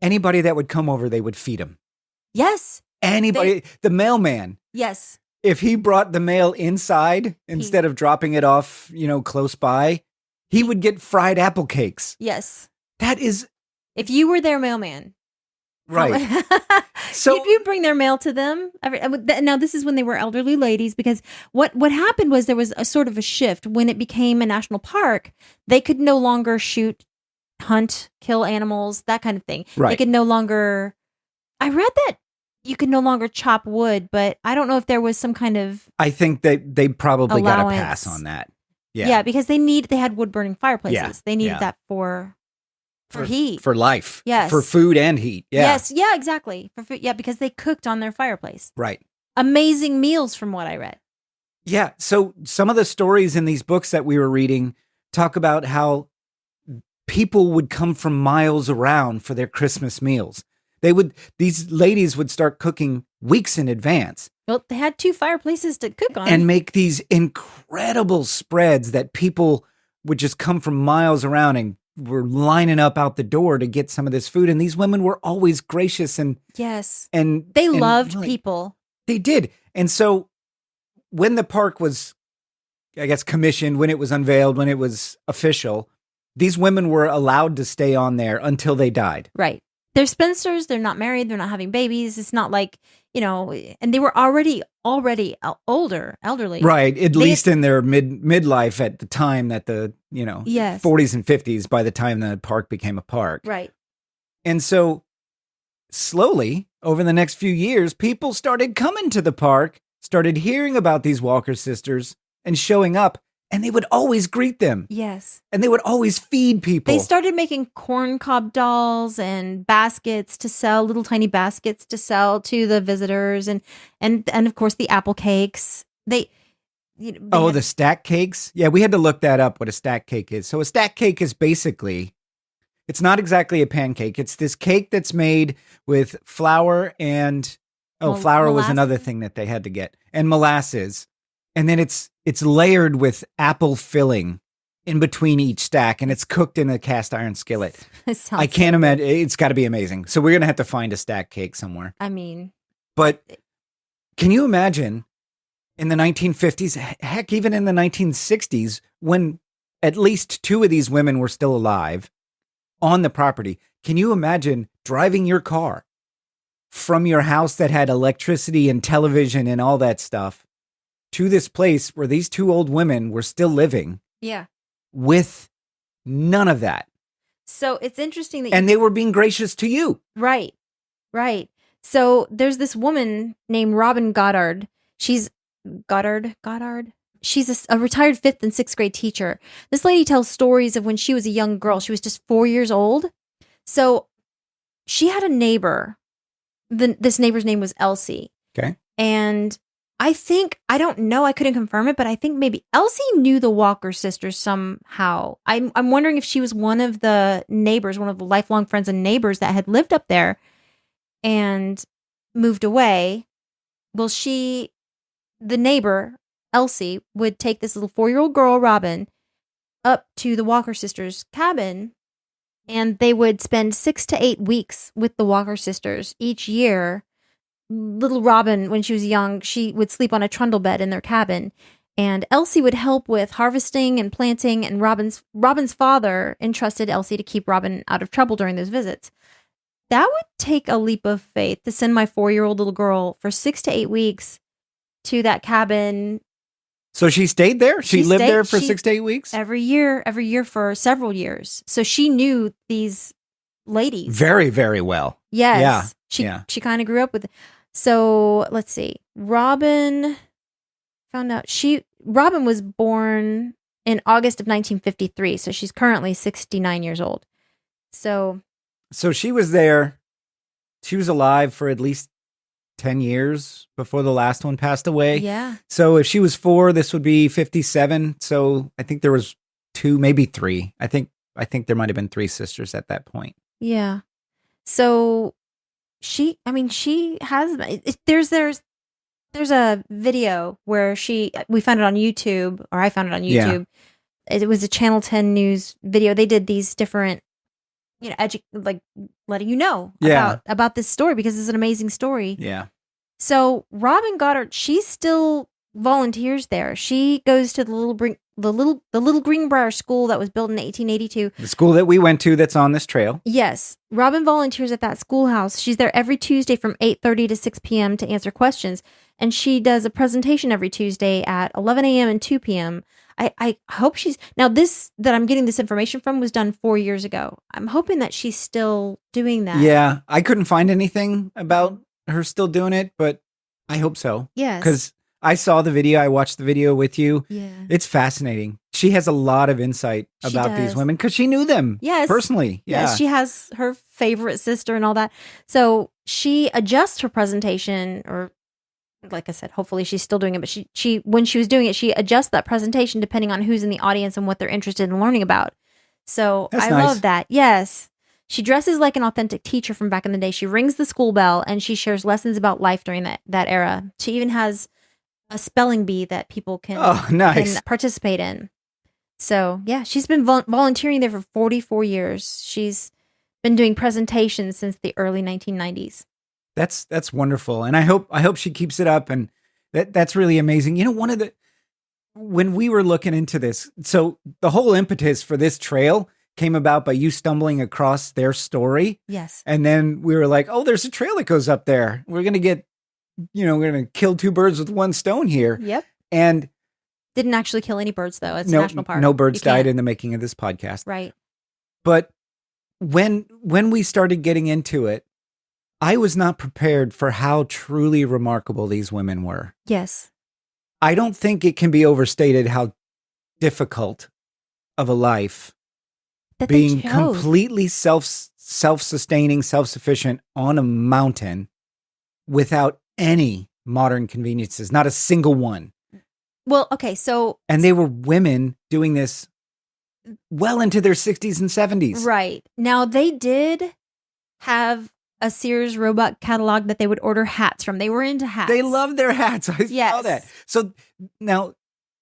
[SPEAKER 2] Anybody that would come over, they would feed them.
[SPEAKER 1] Yes.
[SPEAKER 2] Anybody, the mailman,
[SPEAKER 1] Yes.
[SPEAKER 2] if he brought the mail inside instead of dropping it off, close by, he would get fried apple cakes.
[SPEAKER 1] Yes.
[SPEAKER 2] That is
[SPEAKER 1] If you were their mailman.
[SPEAKER 2] right.
[SPEAKER 1] So
[SPEAKER 2] So
[SPEAKER 1] if you bring their mail to them, now this is when they were elderly ladies, because what happened was there was a sort of a shift when it became a national park. They could no longer shoot, hunt, kill animals, that kind of thing. They
[SPEAKER 2] Right.
[SPEAKER 1] could no longer. I read that you could no longer chop wood, but I don't know if there was some kind of
[SPEAKER 2] I think that they probably got a
[SPEAKER 1] allowance.
[SPEAKER 2] pass on that.
[SPEAKER 1] Yeah, because they had wood burning fireplaces.
[SPEAKER 2] Yeah,
[SPEAKER 1] They needed
[SPEAKER 2] yeah.
[SPEAKER 1] that for heat.
[SPEAKER 2] For life.
[SPEAKER 1] Yes.
[SPEAKER 2] For food and heat. Yeah.
[SPEAKER 1] Yes, yeah, exactly. For food, yeah, because they cooked on their fireplace.
[SPEAKER 2] Right.
[SPEAKER 1] Amazing meals from what I read.
[SPEAKER 2] Yeah. So some of the stories in these books that we were reading talk about how people would come from miles around for their Christmas meals. These ladies would start cooking weeks in advance
[SPEAKER 1] Well, they had 2 fireplaces to cook on.
[SPEAKER 2] and make these incredible spreads that people would just come from miles around and were lining up out the door to get some of this food. And these women were always gracious and
[SPEAKER 1] yes,
[SPEAKER 2] they
[SPEAKER 1] loved people.
[SPEAKER 2] They did. And so when the park was, I guess, commissioned, when it was unveiled, when it was official, these women were allowed to stay on there until they died.
[SPEAKER 1] Right. They're spinsters. They're not married. They're not having babies. It's not like, and they were already elderly.
[SPEAKER 2] Right. At least in their midlife at the time that the,
[SPEAKER 1] Yes.
[SPEAKER 2] 40s and 50s by the time the park became a park.
[SPEAKER 1] Right.
[SPEAKER 2] And so slowly over the next few years, people started coming to the park, started hearing about these Walker sisters and showing up, and they would always greet them.
[SPEAKER 1] Yes.
[SPEAKER 2] And they would always feed people.
[SPEAKER 1] They started making corn cob dolls and baskets to sell, little tiny baskets to sell to the visitors, and of course the apple cakes. They
[SPEAKER 2] The stack cakes? Yeah, we had to look that up, what a stack cake is. So a stack cake is basically, it's not exactly a pancake. It's this cake that's made with flour and, flour was
[SPEAKER 1] molasses?
[SPEAKER 2] another thing that they had to get, and molasses. and then it's layered with apple filling in between each stack, and it's cooked in a cast iron skillet. I can't imagine. It's got to be amazing. So we're gonna have to find a stack cake somewhere.
[SPEAKER 1] I mean,
[SPEAKER 2] but can you imagine in the 1950s, heck, even in the 1960s, when at least 2 of these women were still alive on the property? Can you imagine driving your car from your house that had electricity and television and all that stuff to this place where these 2 old women were still living?
[SPEAKER 1] Yeah.
[SPEAKER 2] With none of that.
[SPEAKER 1] So it's interesting that
[SPEAKER 2] and they were being gracious to you.
[SPEAKER 1] Right. Right. So there's this woman named Robin Goddard. She's Goddard. She's a retired 5th and 6th grade teacher. This lady tells stories of when she was a young girl. She was just 4 years old. So she had a neighbor. This neighbor's name was Elsie.
[SPEAKER 2] Okay.
[SPEAKER 1] And I don't know, I couldn't confirm it, but I think maybe Elsie knew the Walker sisters somehow. I'm wondering if she was one of the neighbors, one of the lifelong friends and neighbors that had lived up there and moved away. Well, the neighbor, Elsie, would take this little 4-year-old girl, Robin, up to the Walker sisters' cabin, and they would spend 6 to 8 weeks with the Walker sisters each year. Little Robin, when she was young, she would sleep on a trundle bed in their cabin, and Elsie would help with harvesting and planting, and Robin's father entrusted Elsie to keep Robin out of trouble during those visits. That would take a leap of faith to send my 4-year-old little girl for 6 to 8 weeks to that cabin.
[SPEAKER 2] So she stayed there? She lived there for 6 to 8 weeks?
[SPEAKER 1] Every year for several years. So she knew these ladies.
[SPEAKER 2] Very, very well.
[SPEAKER 1] Yes. Yeah. She kind of grew up with. So let's see. Robin was born in August of 1953. So she's currently 69 years old. So
[SPEAKER 2] she was there. She was alive for at least 10 years before the last one passed away.
[SPEAKER 1] Yeah.
[SPEAKER 2] So if she was 4, this would be 57. So I think there was 2, maybe 3. I think there might have been 3 sisters at that point.
[SPEAKER 1] Yeah. So she has, there's a video where we found it on YouTube, or I found it on YouTube. Yeah. It was a Channel 10 news video. They did these different, letting you know about this story, because it's an amazing story.
[SPEAKER 2] Yeah.
[SPEAKER 1] So Robin Goddard, she still volunteers there. She goes to the little Greenbrier school that was built in 1882.
[SPEAKER 2] The school that we went to that's on this trail.
[SPEAKER 1] Yes. Robin volunteers at that schoolhouse. She's there every Tuesday from 8:30 to 6 p.m. to answer questions. And she does a presentation every Tuesday at 11 a.m. and 2 p.m. I hope now this that I'm getting this information from was done 4 years ago. I'm hoping that she's still doing that.
[SPEAKER 2] Yeah. I couldn't find anything about her still doing it, but I hope so.
[SPEAKER 1] Yes.
[SPEAKER 2] Because I saw the video. I watched the video with you.
[SPEAKER 1] Yeah.
[SPEAKER 2] It's fascinating. She has a lot of insight about these women because she knew them personally. Yeah.
[SPEAKER 1] Yes, she has her favorite sister and all that. So she adjusts her presentation, or like I said, hopefully she's still doing it, but she when she was doing it, she adjusts that presentation depending on who's in the audience and what they're interested in learning about. So I love that. Yes. She dresses like an authentic teacher from back in the day. She rings the school bell and she shares lessons about life during that era. She even has a spelling bee that people can participate in. So yeah, she's been volunteering there for 44 years. She's been doing presentations since the early 1990s.
[SPEAKER 2] That's wonderful, and I hope she keeps it up, and that's really amazing. You know, when we were looking into this, so the whole impetus for this trail came about by you stumbling across their story.
[SPEAKER 1] Yes,
[SPEAKER 2] and then we were like, oh, there's a trail that goes up there. We're gonna we're gonna kill 2 birds with 1 stone here.
[SPEAKER 1] Yep,
[SPEAKER 2] and
[SPEAKER 1] didn't actually kill any birds though. It's a national park.
[SPEAKER 2] No birds died in the making of this podcast.
[SPEAKER 1] Right,
[SPEAKER 2] but when we started getting into it, I was not prepared for how truly remarkable these women were.
[SPEAKER 1] Yes.
[SPEAKER 2] I don't think it can be overstated how difficult of a life
[SPEAKER 1] that
[SPEAKER 2] being completely self-sustaining, self-sufficient on a mountain without any modern conveniences, not a single one.
[SPEAKER 1] Well, okay, so...
[SPEAKER 2] And they were women doing this well into their 60s and 70s.
[SPEAKER 1] Right. Now, they did have a Sears Roebuck catalog that they would order hats from. They were into hats.
[SPEAKER 2] They love their hats. I
[SPEAKER 1] Yes.
[SPEAKER 2] saw that. So now,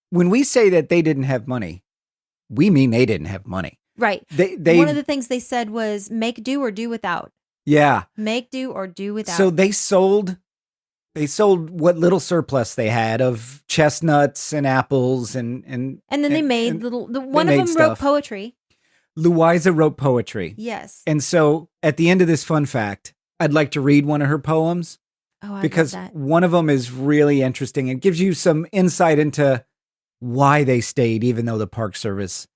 [SPEAKER 2] when we say that they didn't have money, we mean they didn't have money.
[SPEAKER 1] Right.
[SPEAKER 2] They
[SPEAKER 1] One of the things they said was make do or do without.
[SPEAKER 2] yeah.
[SPEAKER 1] Make do or do without.
[SPEAKER 2] So they sold what little surplus they had of chestnuts and apples and
[SPEAKER 1] then they made one
[SPEAKER 2] made
[SPEAKER 1] of them
[SPEAKER 2] stuff.
[SPEAKER 1] wrote poetry.
[SPEAKER 2] Louisa wrote poetry.
[SPEAKER 1] Yes.
[SPEAKER 2] And so at the end of this fun fact, I'd like to read one of her poems
[SPEAKER 1] Oh, I
[SPEAKER 2] because
[SPEAKER 1] love that.
[SPEAKER 2] one of them is really interesting. It gives you some insight into why they stayed, even though the Park Service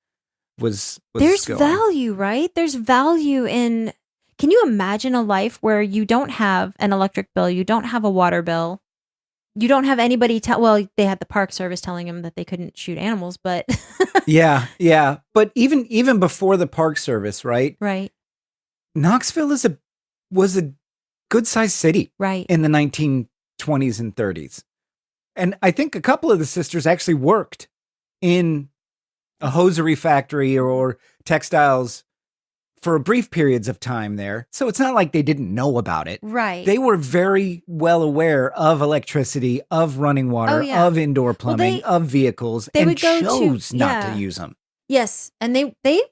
[SPEAKER 2] was
[SPEAKER 1] There's
[SPEAKER 2] going.
[SPEAKER 1] value, right? There's value in. Can you imagine a life where you don't have an electric bill, you don't have a water bill, you don't have anybody well, they had the Park Service telling them that they couldn't shoot animals, but
[SPEAKER 2] Yeah. But even before the Park Service, right?
[SPEAKER 1] right,
[SPEAKER 2] Knoxville was a good sized city
[SPEAKER 1] right.
[SPEAKER 2] in the 1920s and 30s. And I think a couple of the sisters actually worked in a hosiery factory or textiles for brief periods of time there. So it's not like they didn't know about it.
[SPEAKER 1] Right.
[SPEAKER 2] They were very well aware of electricity, of running water,
[SPEAKER 1] Oh, yeah.
[SPEAKER 2] of indoor plumbing, of vehicles,
[SPEAKER 1] they
[SPEAKER 2] and
[SPEAKER 1] would go
[SPEAKER 2] chose
[SPEAKER 1] to-
[SPEAKER 2] not
[SPEAKER 1] yeah.
[SPEAKER 2] to use them.
[SPEAKER 1] Yes, and they did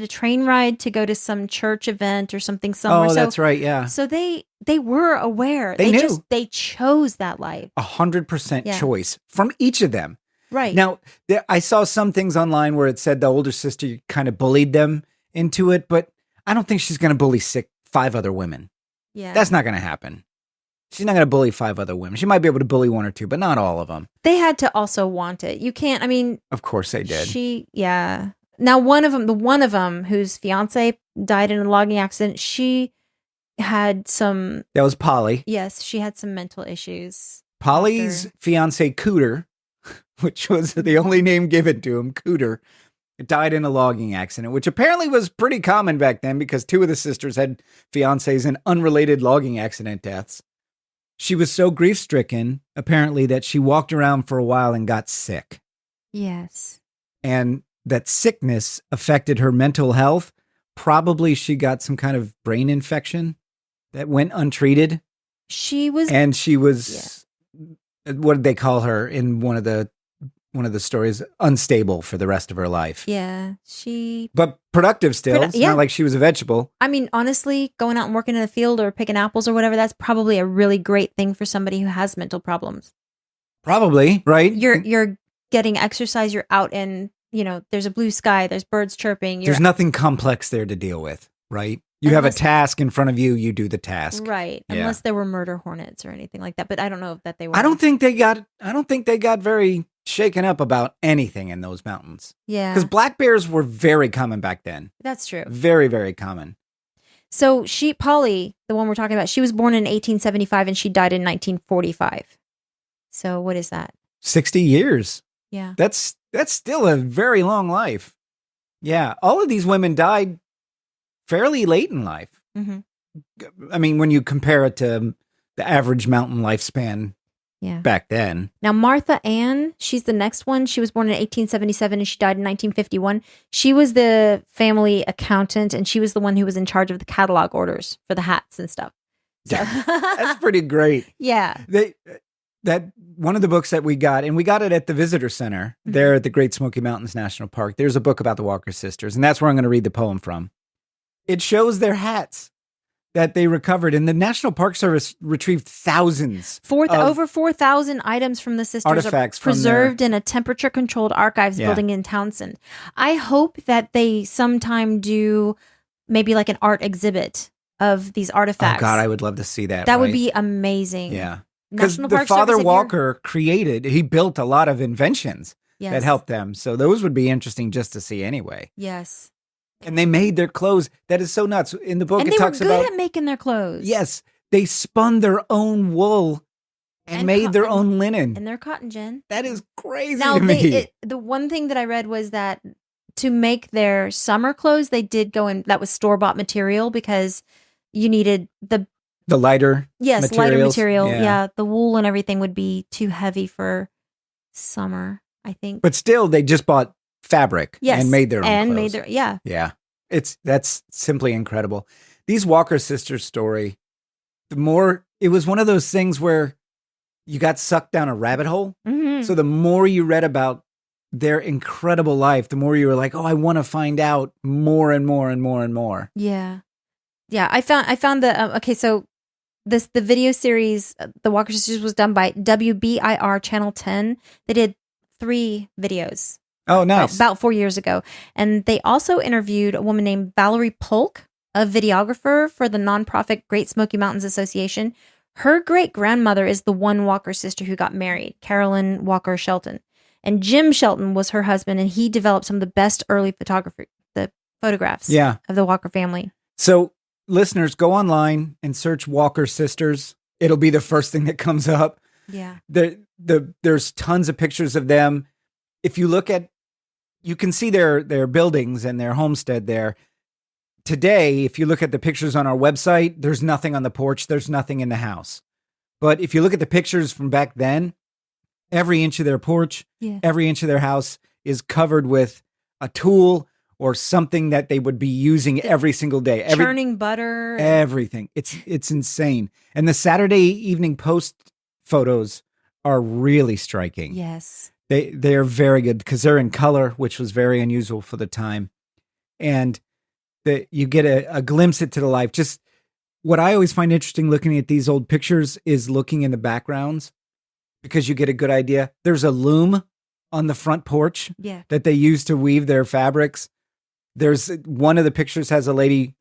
[SPEAKER 1] a train ride to go to some church event or something somewhere.
[SPEAKER 2] Oh, that's right. Yeah.
[SPEAKER 1] So they were aware.
[SPEAKER 2] They knew.
[SPEAKER 1] They chose that life.
[SPEAKER 2] 100%
[SPEAKER 1] Yeah.
[SPEAKER 2] choice from each of them.
[SPEAKER 1] Right.
[SPEAKER 2] Now, I saw some things online where it said the older sister kind of bullied them into it, but I don't think she's going to bully 5 other women.
[SPEAKER 1] yeah.
[SPEAKER 2] That's not going to happen. She's not going to bully 5 other women. She might be able to bully 1 or 2, but not all of them.
[SPEAKER 1] They had to also want it. You can't, I mean,
[SPEAKER 2] Of course they did.
[SPEAKER 1] Yeah. Now, one of them whose fiance died in a logging accident, she had some,
[SPEAKER 2] That was Polly.
[SPEAKER 1] yes, she had some mental issues.
[SPEAKER 2] Polly's fiance, Cooter, which was the only name given to him, Cooter, died in a logging accident, which apparently was pretty common back then because 2 of the sisters had fiancés in unrelated logging accident deaths. She was so grief-stricken, apparently, that she walked around for a while and got sick.
[SPEAKER 1] Yes.
[SPEAKER 2] And that sickness affected her mental health. Probably she got some kind of brain infection that went untreated.
[SPEAKER 1] She was,
[SPEAKER 2] What did they call her in one of the stories? Unstable for the rest of her life.
[SPEAKER 1] yeah,
[SPEAKER 2] But productive still. It's
[SPEAKER 1] yeah.
[SPEAKER 2] not like she was a vegetable.
[SPEAKER 1] I mean, honestly, going out and working in a field or picking apples or whatever, that's probably a really great thing for somebody who has mental problems.
[SPEAKER 2] Probably, right?
[SPEAKER 1] You're getting exercise, you're out in, there's a blue sky, there's birds chirping.
[SPEAKER 2] There's nothing complex there to deal with, right? You have a task in front of you, you do the task.
[SPEAKER 1] Right.
[SPEAKER 2] Yeah.
[SPEAKER 1] Unless there were murder hornets or anything like that. But I don't know that they were.
[SPEAKER 2] I don't think they got very shaken up about anything in those mountains.
[SPEAKER 1] Yeah.
[SPEAKER 2] Because black bears were very common back then.
[SPEAKER 1] That's true.
[SPEAKER 2] Very, very common.
[SPEAKER 1] So Polly, the one we're talking about, she was born in 1875 and she died in 1945. So what is that?
[SPEAKER 2] 60 years.
[SPEAKER 1] Yeah.
[SPEAKER 2] That's still a very long life. Yeah. All of these women died fairly late in life.
[SPEAKER 1] Mm-hmm.
[SPEAKER 2] I mean, when you compare it to the average mountain lifespan back then.
[SPEAKER 1] Now, Martha Ann, she's the next one. She was born in 1877 and she died in 1951. She was the family accountant and she was the one who was in charge of the catalog orders for the hats and stuff. So.
[SPEAKER 2] That's pretty great.
[SPEAKER 1] Yeah.
[SPEAKER 2] That one of the books that we got, and we got it at the visitor center there at the Great Smoky Mountains National Park. There's a book about the Walker sisters, and that's where I'm going to read the poem from. It shows their hats that they recovered, and the National Park Service retrieved thousands
[SPEAKER 1] over 4,000 items from the sisters
[SPEAKER 2] artifacts
[SPEAKER 1] are preserved in a temperature-controlled archives building in Townsend. I hope that they sometime do maybe like an art exhibit of these artifacts.
[SPEAKER 2] Oh God, I would love to see that.
[SPEAKER 1] That would be amazing.
[SPEAKER 2] Yeah, because
[SPEAKER 1] National
[SPEAKER 2] the
[SPEAKER 1] Park
[SPEAKER 2] Father
[SPEAKER 1] Service,
[SPEAKER 2] Walker he built a lot of inventions
[SPEAKER 1] Yes.
[SPEAKER 2] that helped them. So those would be interesting just to see anyway.
[SPEAKER 1] Yes.
[SPEAKER 2] And they made their clothes. That is so nuts. In the book,
[SPEAKER 1] And
[SPEAKER 2] it
[SPEAKER 1] they were
[SPEAKER 2] talks
[SPEAKER 1] good
[SPEAKER 2] about
[SPEAKER 1] at making their clothes.
[SPEAKER 2] yes, they spun their own wool and made their own linen.
[SPEAKER 1] And their cotton gin.
[SPEAKER 2] That is crazy
[SPEAKER 1] Now,
[SPEAKER 2] to me.
[SPEAKER 1] the one thing that I read was that to make their summer clothes, they did go in, that was store-bought material because you needed the
[SPEAKER 2] lighter
[SPEAKER 1] lighter
[SPEAKER 2] materials.
[SPEAKER 1] material.
[SPEAKER 2] Yeah.
[SPEAKER 1] Yeah, the wool and everything would be too heavy for summer, I think.
[SPEAKER 2] But still, they just bought fabric
[SPEAKER 1] Yes,
[SPEAKER 2] and made their own
[SPEAKER 1] and
[SPEAKER 2] clothes.
[SPEAKER 1] made their
[SPEAKER 2] Yeah. That's simply incredible. these Walker sisters story, the more it was one of those things where you got sucked down a rabbit hole.
[SPEAKER 1] Mhm.
[SPEAKER 2] So the more you read about their incredible life, the more you were like, oh, I want to find out more and more and more and more.
[SPEAKER 1] Yeah. Yeah. I found the, okay. So the video series, The Walker Sisters, was done by WBIR Channel 10. They did 3 videos.
[SPEAKER 2] Oh, nice.
[SPEAKER 1] About 4 years ago. And they also interviewed a woman named Valerie Polk, a videographer for the nonprofit Great Smoky Mountains Association. Her great-grandmother is the one Walker sister who got married, Carolyn Walker Shelton. And Jim Shelton was her husband, and he developed some of the best early photographs of the Walker family.
[SPEAKER 2] So listeners, go online and search Walker sisters. It'll be the first thing that comes up.
[SPEAKER 1] Yeah.
[SPEAKER 2] There's tons of pictures of them. If you look at, you can see their buildings and their homestead there. Today, if you look at the pictures on our website, there's nothing on the porch. There's nothing in the house. But if you look at the pictures from back then, every inch of their porch, every inch of their house is covered with a tool or something that they would be using every single day.
[SPEAKER 1] Churning butter.
[SPEAKER 2] Everything. It's insane. And the Saturday Evening Post photos are really striking.
[SPEAKER 1] Yes.
[SPEAKER 2] They're very good because they're in color, which was very unusual for the time. And you get a glimpse into the life. Just what I always find interesting looking at these old pictures is looking in the backgrounds, because you get a good idea. There's a loom on the front porch that they use to weave their fabrics. There's one of the pictures has a lady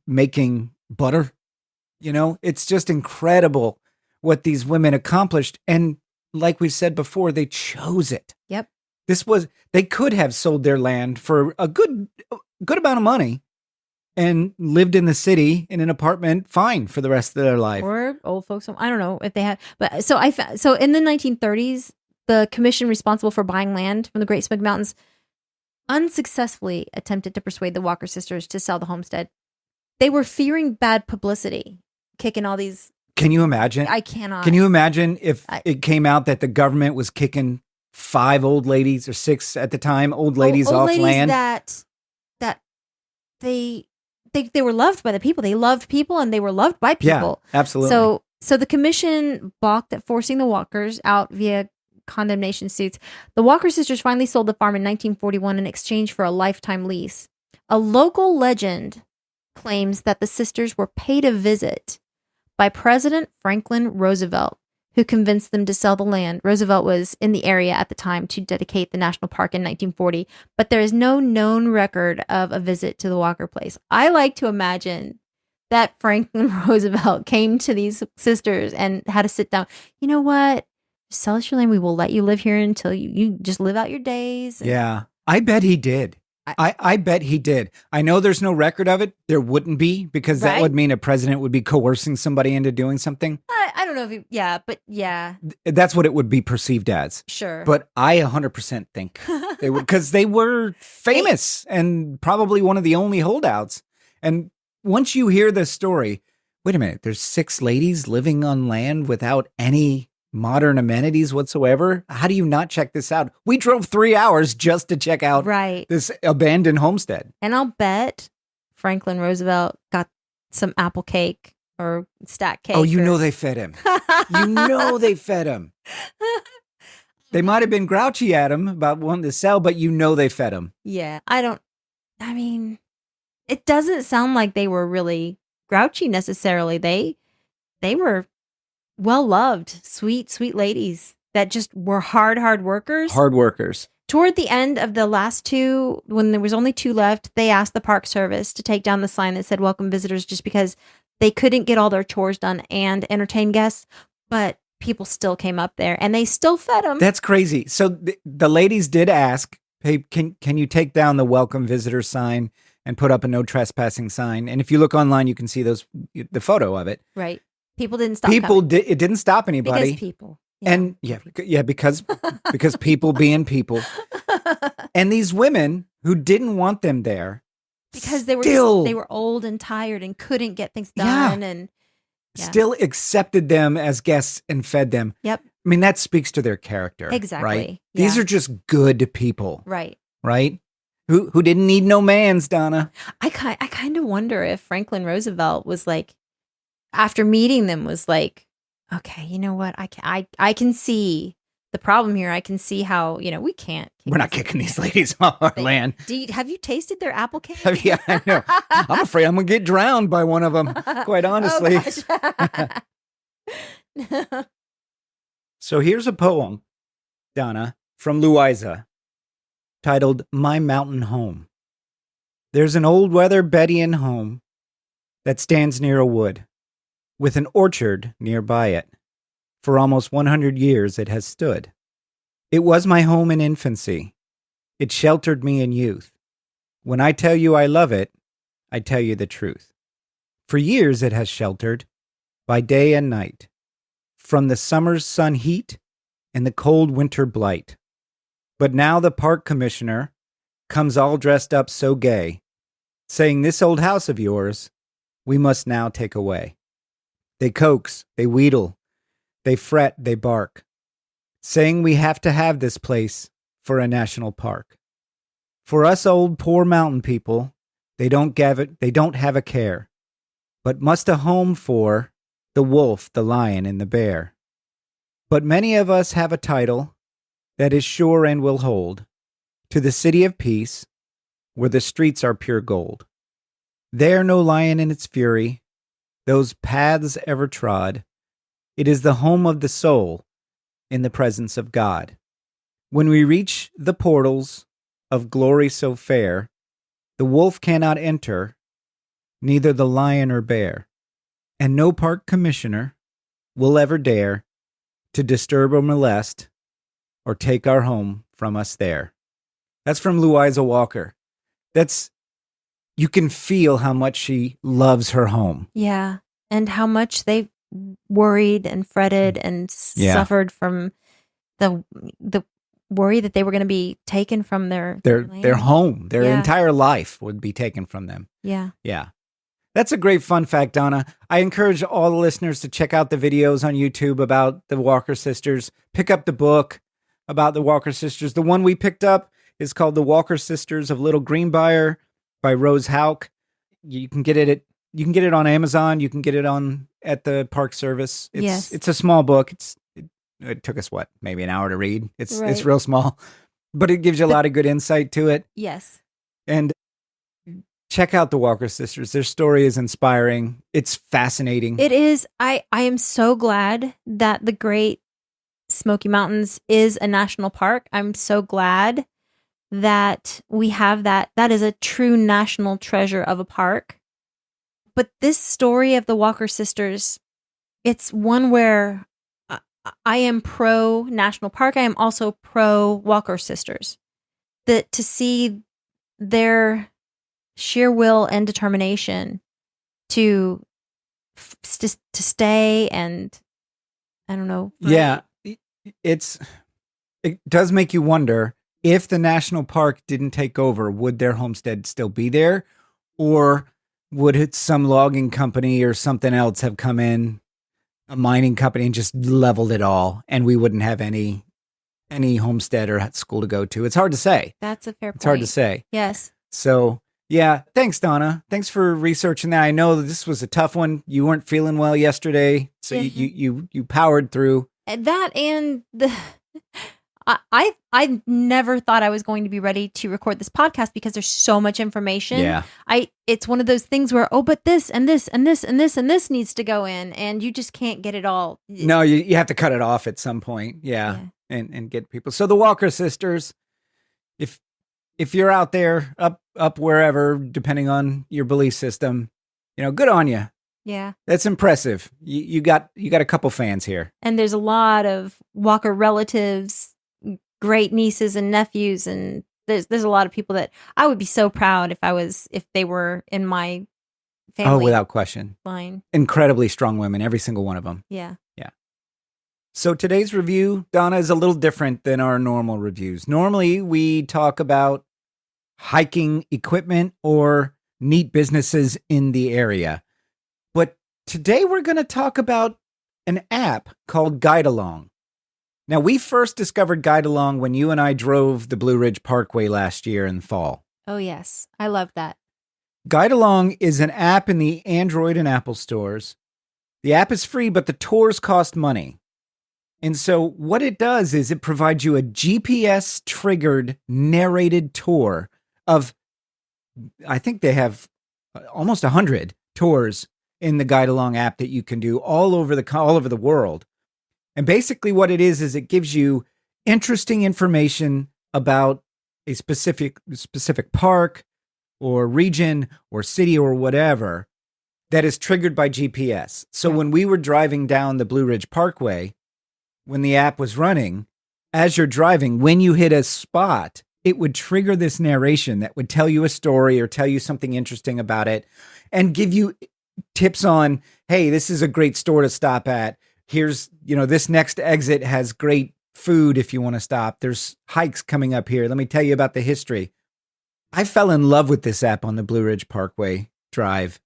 [SPEAKER 2] making butter. You know, it's just incredible what these women accomplished. And like we said before, they chose it.
[SPEAKER 1] Yep.
[SPEAKER 2] They could have sold their land for a good amount of money and lived in the city in an apartment fine for the rest of their life.
[SPEAKER 1] Or old folks home. I don't know if they had, but so in the 1930s, the commission responsible for buying land from the Great Smoky Mountains unsuccessfully attempted to persuade the Walker sisters to sell the homestead. They were fearing bad publicity, kicking all these.
[SPEAKER 2] Can you imagine?
[SPEAKER 1] I cannot.
[SPEAKER 2] Can you imagine if it came out that the government was kicking 5 old ladies or 6 at the time, old ladies off land?
[SPEAKER 1] That they were loved by the people. They loved people and they were loved by people.
[SPEAKER 2] Yeah, absolutely.
[SPEAKER 1] So the commission balked at forcing the Walkers out via condemnation suits. The Walker sisters finally sold the farm in 1941 in exchange for a lifetime lease. A local legend claims that the sisters were paid a visit by President Franklin Roosevelt, who convinced them to sell the land. Roosevelt was in the area at the time to dedicate the national park in 1940, but there is no known record of a visit to the Walker place. I like to imagine that Franklin Roosevelt came to these sisters and had to sit down. You know what? Sell us your land. We will let you live here until you just live out your days.
[SPEAKER 2] Yeah, I bet he did. I bet he did. I know there's no record of it. There wouldn't be, because that would mean a president would be coercing somebody into doing something.
[SPEAKER 1] I don't know if but yeah.
[SPEAKER 2] That's what it would be perceived as.
[SPEAKER 1] Sure.
[SPEAKER 2] But I 100% think they would, because they were famous and probably one of the only holdouts. And once you hear this story, wait a minute, there's 6 ladies living on land without any modern amenities whatsoever. How do you not check this out? We drove 3 hours just to check out this abandoned homestead.
[SPEAKER 1] And I'll bet Franklin Roosevelt got some apple cake or stack cake.
[SPEAKER 2] Oh, they fed him. They fed him. They might have been grouchy at him about wanting to sell, but they fed him.
[SPEAKER 1] Yeah. It doesn't sound like they were really grouchy necessarily. They were well-loved, sweet ladies that just were hard workers.
[SPEAKER 2] Hard workers.
[SPEAKER 1] Toward the end of the last 2, when there was only 2 left, they asked the Park Service to take down the sign that said welcome visitors, just because they couldn't get all their chores done and entertain guests. But people still came up there and they still fed them.
[SPEAKER 2] That's crazy. So the ladies did ask, hey, can you take down the welcome visitor sign and put up a no trespassing sign? And if you look online, you can see the photo of it.
[SPEAKER 1] Right. People didn't stop.
[SPEAKER 2] It didn't stop anybody.
[SPEAKER 1] Because people.
[SPEAKER 2] Yeah. And because people being people. And these women who didn't want them there,
[SPEAKER 1] because they were old and tired and couldn't get things done, and
[SPEAKER 2] still accepted them as guests and fed them.
[SPEAKER 1] Yep.
[SPEAKER 2] I mean, that speaks to their character.
[SPEAKER 1] Exactly.
[SPEAKER 2] Right?
[SPEAKER 1] Yeah.
[SPEAKER 2] These are just good people.
[SPEAKER 1] Right.
[SPEAKER 2] Right? Who didn't need no mans, Donna?
[SPEAKER 1] I kind of wonder if Franklin Roosevelt was like, after meeting them, was like, okay, you know what? I can see the problem here. I can see how, we can't.
[SPEAKER 2] We're not kicking these ladies off our land.
[SPEAKER 1] Have you tasted their apple cake?
[SPEAKER 2] Yeah, I know. I'm afraid I'm going to get drowned by one of them, quite honestly.
[SPEAKER 1] Oh,
[SPEAKER 2] So here's a poem, Donna, from Louisa, titled My Mountain Home. There's an old weather-beddian home that stands near a wood, with an orchard nearby it. For almost 100 years it has stood. It was my home in infancy. It sheltered me in youth. When I tell you I love it, I tell you the truth. For years it has sheltered, by day and night, from the summer's sun heat and the cold winter blight. But now the park commissioner comes all dressed up so gay, saying, this old house of yours we must now take away. They coax, they wheedle, they fret, they bark, saying we have to have this place for a national park. For us old poor mountain people, they don't have a care, but must a home for the wolf, the lion, and the bear. But many of us have a title that is sure and will hold to the city of peace, where the streets are pure gold. There no lion in its fury, those paths ever trod. It is the home of the soul in the presence of God. When we reach the portals of glory so fair, the wolf cannot enter, neither the lion or bear, and no park commissioner will ever dare to disturb or molest or take our home from us there. That's from Louisa Walker. You can feel how much she loves her home.
[SPEAKER 1] Yeah. And how much they worried and fretted and suffered from the worry that they were going to be taken from their
[SPEAKER 2] home. Their entire life would be taken from them.
[SPEAKER 1] Yeah.
[SPEAKER 2] Yeah. That's a great fun fact, Donna. I encourage all the listeners to check out the videos on YouTube about the Walker sisters. Pick up the book about the Walker sisters. The one we picked up is called The Walker Sisters of Little Greenbrier by Rose Hauk. You can get it on Amazon. You can get it at the Park Service. It's a small book. It took us maybe an hour to read. It's real small, but it gives you a lot of good insight to it.
[SPEAKER 1] Yes.
[SPEAKER 2] And check out the Walker sisters. Their story is inspiring. It's fascinating.
[SPEAKER 1] It is. I am so glad that the Great Smoky Mountains is a national park. I'm so glad that we have that. That is a true national treasure of a park. But this story of the Walker sisters, it's one where I am pro national park. I am also pro Walker sisters. To see their sheer will and determination to stay, and I don't know.
[SPEAKER 2] Yeah, it does make you wonder, if the national park didn't take over, would their homestead still be there, or would some logging company or something else have come in, a mining company, and just leveled it all, and we wouldn't have any homestead or school to go to? It's hard to say.
[SPEAKER 1] That's a fair point.
[SPEAKER 2] It's hard to say.
[SPEAKER 1] Yes.
[SPEAKER 2] So, yeah, thanks, Donna. Thanks for researching that. I know that this was a tough one. You weren't feeling well yesterday, so you powered through.
[SPEAKER 1] That, and I never thought I was going to be ready to record this podcast because there's so much information.
[SPEAKER 2] Yeah.
[SPEAKER 1] It's one of those things where, but this and this and this and this and this needs to go in, and you just can't get it all.
[SPEAKER 2] No, you have to cut it off at some point. Yeah. And get people. So the Walker sisters, if you're out there up wherever, depending on your belief system, good on you.
[SPEAKER 1] Yeah.
[SPEAKER 2] That's impressive. You got a couple fans here.
[SPEAKER 1] And there's a lot of Walker relatives, great nieces and nephews, and there's a lot of people that I would be so proud if they were in my family.
[SPEAKER 2] Oh, without question.
[SPEAKER 1] Line.
[SPEAKER 2] Incredibly strong women, every single one of them.
[SPEAKER 1] Yeah.
[SPEAKER 2] Yeah. So today's review, Donna, is a little different than our normal reviews. Normally, we talk about hiking equipment or neat businesses in the area. But today we're going to talk about an app called GuideAlong. Now, we first discovered GuideAlong when you and I drove the Blue Ridge Parkway last year in the fall.
[SPEAKER 1] Oh, yes. I love that.
[SPEAKER 2] GuideAlong is an app in the Android and Apple stores. The app is free, but the tours cost money. And so what it does is it provides you a GPS triggered narrated tour of, I think they have almost 100 tours in the GuideAlong app that you can do all over the world. And basically what it is it gives you interesting information about a specific park or region or city or whatever that is triggered by GPS. So when we were driving down the Blue Ridge Parkway, when the app was running, as you're driving, when you hit a spot, it would trigger this narration that would tell you a story or tell you something interesting about it and give you tips on, hey, this is a great store to stop at. Here's, this next exit has great food if you want to stop. There's hikes coming up here. Let me tell you about the history. I fell in love with this app on the Blue Ridge Parkway Drive.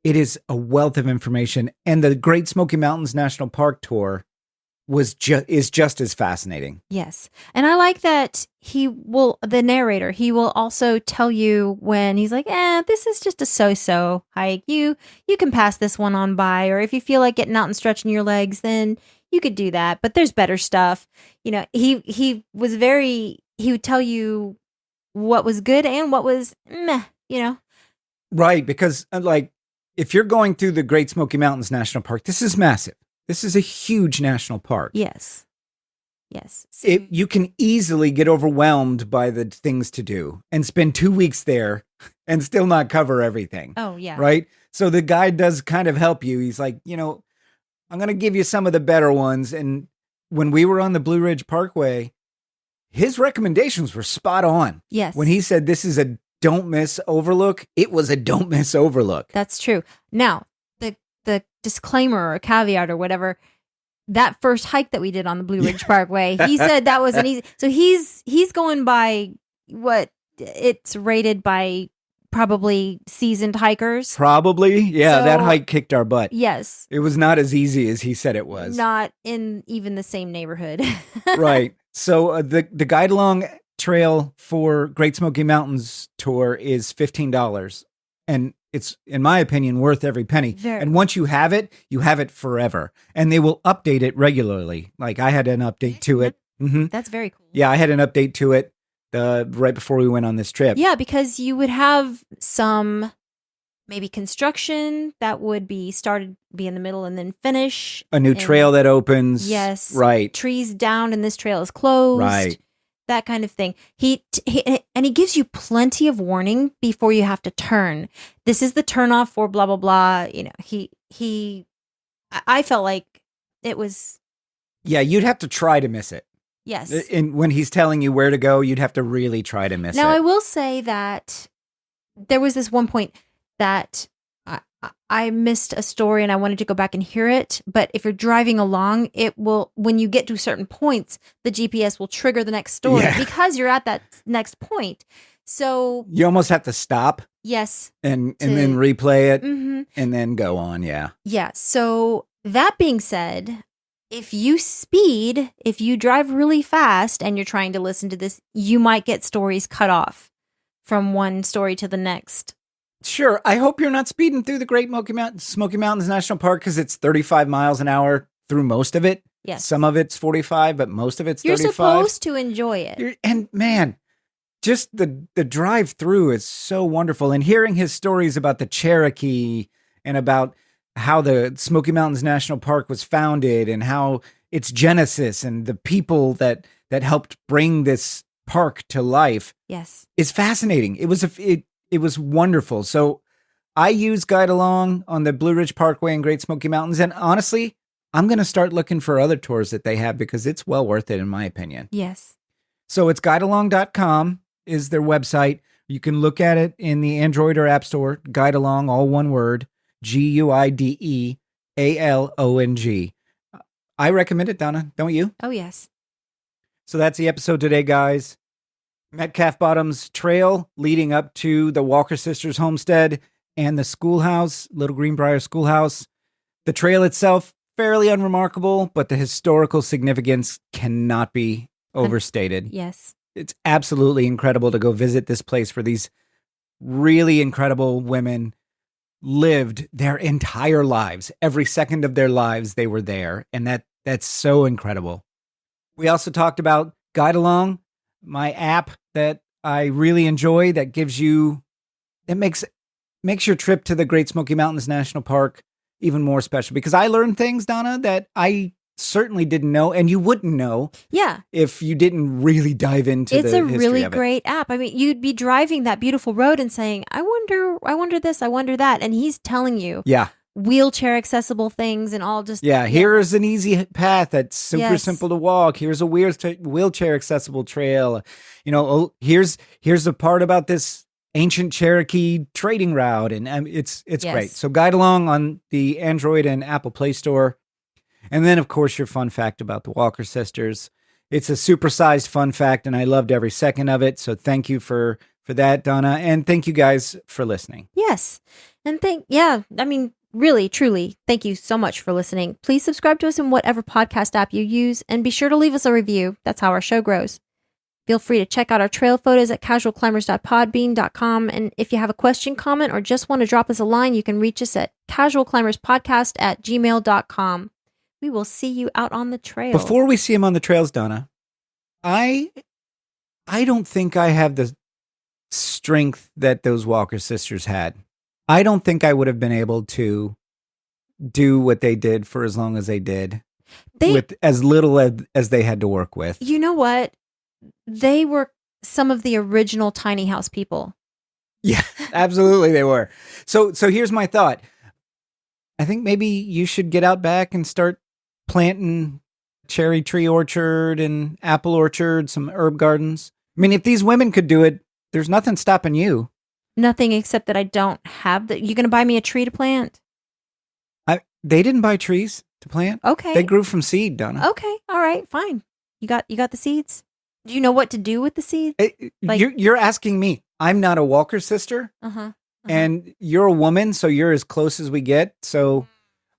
[SPEAKER 2] It is a wealth of information. And the Great Smoky Mountains National Park tour is just as fascinating.
[SPEAKER 1] Yes. And I like that the narrator, he will also tell you when he's like, this is just a so-so hike. You can pass this one on by, or if you feel like getting out and stretching your legs, then you could do that. But there's better stuff. He would tell you what was good and what was meh,
[SPEAKER 2] Right. Because if you're going through the Great Smoky Mountains National Park, this is massive. This is a huge national park.
[SPEAKER 1] Yes.
[SPEAKER 2] You can easily get overwhelmed by the things to do and spend 2 weeks there and still not cover everything.
[SPEAKER 1] Oh, yeah.
[SPEAKER 2] Right? So the guide does kind of help you. He's like, I'm going to give you some of the better ones. And when we were on the Blue Ridge Parkway, his recommendations were spot on.
[SPEAKER 1] Yes.
[SPEAKER 2] When he said this is a don't miss overlook, it was a don't miss overlook.
[SPEAKER 1] That's true. Now, the disclaimer or caveat or whatever, that first hike that we did on the Blue Ridge Parkway, he said that was an easy. So he's going by what it's rated by probably seasoned hikers.
[SPEAKER 2] Probably. Yeah,
[SPEAKER 1] So-
[SPEAKER 2] that hike kicked our butt.
[SPEAKER 1] Yes.
[SPEAKER 2] It was not as easy as he said it was.
[SPEAKER 1] Not in even the same neighborhood.
[SPEAKER 2] Right. So the GuideAlong trail for Great Smoky Mountains tour is $15. And it's, in my opinion, worth every penny. And once you have it forever. And they will update it regularly. Like I had an update to it. Mm-hmm.
[SPEAKER 1] That's very cool.
[SPEAKER 2] Yeah, I had an update to it right before we went on this trip.
[SPEAKER 1] Yeah, because you would have some maybe construction that would be in the middle and then finish.
[SPEAKER 2] A new trail that opens.
[SPEAKER 1] Yes.
[SPEAKER 2] Right.
[SPEAKER 1] Trees down and this trail is closed.
[SPEAKER 2] Right.
[SPEAKER 1] That kind of thing. He gives you plenty of warning before you have to turn. This is the turn off for blah blah blah. I felt like it was.
[SPEAKER 2] Yeah, you'd have to try to miss it.
[SPEAKER 1] Yes.
[SPEAKER 2] And when he's telling you where to go, you'd have to really try to miss it.
[SPEAKER 1] Now I will say that there was this one point that I missed a story and I wanted to go back and hear it. But if you're driving along, it will, when you get to certain points, the GPS will trigger the next story because you're at that next point. So
[SPEAKER 2] you almost have to stop.
[SPEAKER 1] Yes.
[SPEAKER 2] And then replay it
[SPEAKER 1] Mm-hmm.
[SPEAKER 2] and then go on. Yeah.
[SPEAKER 1] Yeah. So that being said, if you drive really fast and you're trying to listen to this, you might get stories cut off from one story to the next.
[SPEAKER 2] Sure. I hope you're not speeding through the Great Smoky Mountains National Park because it's 35 miles an hour through most of it.
[SPEAKER 1] Yes.
[SPEAKER 2] Some of it's 45, but most of it's 35.
[SPEAKER 1] You're supposed to enjoy it.
[SPEAKER 2] And man, just the drive through is so wonderful. And hearing his stories about the Cherokee and about how the Smoky Mountains National Park was founded and how its genesis and the people that helped bring this park to life.
[SPEAKER 1] Yes.
[SPEAKER 2] Is fascinating. It was wonderful. So I use GuideAlong on the Blue Ridge Parkway and Great Smoky Mountains. And honestly, I'm going to start looking for other tours that they have because it's well worth it, in my opinion.
[SPEAKER 1] Yes.
[SPEAKER 2] So it's guidealong.com is their website. You can look at it in the Android or App Store. GuideAlong, all one word, GuideAlong. I recommend it, Donna. Don't you?
[SPEAKER 1] Oh, yes.
[SPEAKER 2] So that's the episode today, guys. Metcalf Bottoms Trail leading up to the Walker Sisters homestead and the schoolhouse, Little Greenbrier Schoolhouse. The trail itself, fairly unremarkable, but the historical significance cannot be overstated.
[SPEAKER 1] Yes.
[SPEAKER 2] It's absolutely incredible to go visit this place for these really incredible women lived their entire lives. Every second of their lives, they were there. And that's so incredible. We also talked about GuideAlong, my app that I really enjoy that gives you, it makes your trip to the Great Smoky Mountains National Park even more special, because I learned things, Donna, that I certainly didn't know, and you wouldn't know if you didn't really dive into
[SPEAKER 1] it's
[SPEAKER 2] the
[SPEAKER 1] a
[SPEAKER 2] history
[SPEAKER 1] really
[SPEAKER 2] of it.
[SPEAKER 1] great app. I mean, you'd be driving that beautiful road and saying, I wonder this, I wonder that. And he's telling you wheelchair accessible things and all just.
[SPEAKER 2] Here's an easy path that's super
[SPEAKER 1] Yes.
[SPEAKER 2] simple to walk. Here's a wheelchair accessible trail. Here's a part about this ancient Cherokee trading route, and it's great. So GuideAlong on the Android and Apple Play Store. And then, of course, your fun fact about the Walker sisters. It's a supersized fun fact, and I loved every second of it. So thank you for that, Donna. And thank you guys for listening.
[SPEAKER 1] Yes. And really, truly, thank you so much for listening. Please subscribe to us in whatever podcast app you use, and be sure to leave us a review. That's how our show grows. Feel free to check out our trail photos at casualclimbers.podbean.com. And if you have a question, comment, or just want to drop us a line, you can reach us at casualclimberspodcast@gmail.com. We will see you out on the trail.
[SPEAKER 2] Before we see him on the trails, Donna, I don't think I have the strength that those Walker sisters had. I don't think I would have been able to do what they did for as long as they did with as little as they had to work with.
[SPEAKER 1] You know what? They were some of the original tiny house people.
[SPEAKER 2] Yeah, absolutely they were. So here's my thought. I think maybe you should get out back and start planting cherry tree orchard and apple orchard, some herb gardens. I mean, if these women could do it, there's nothing stopping you.
[SPEAKER 1] Nothing except that I don't have the. You going to buy me a tree to plant?
[SPEAKER 2] They didn't buy trees to plant.
[SPEAKER 1] Okay.
[SPEAKER 2] They grew from seed, Donna.
[SPEAKER 1] Okay. All right. Fine. You got the seeds? Do you know what to do with the seeds?
[SPEAKER 2] You're asking me. I'm not a Walker sister. And you're a woman, so you're as close as we get. So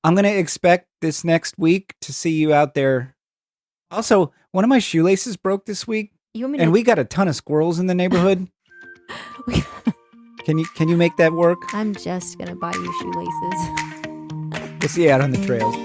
[SPEAKER 2] I'm going to expect this next week to see you out there. Also, one of my shoelaces broke this week. We got a ton of squirrels in the neighborhood. Can you make that work?
[SPEAKER 1] I'm just going to buy you shoelaces.
[SPEAKER 2] We'll see you out on the trails.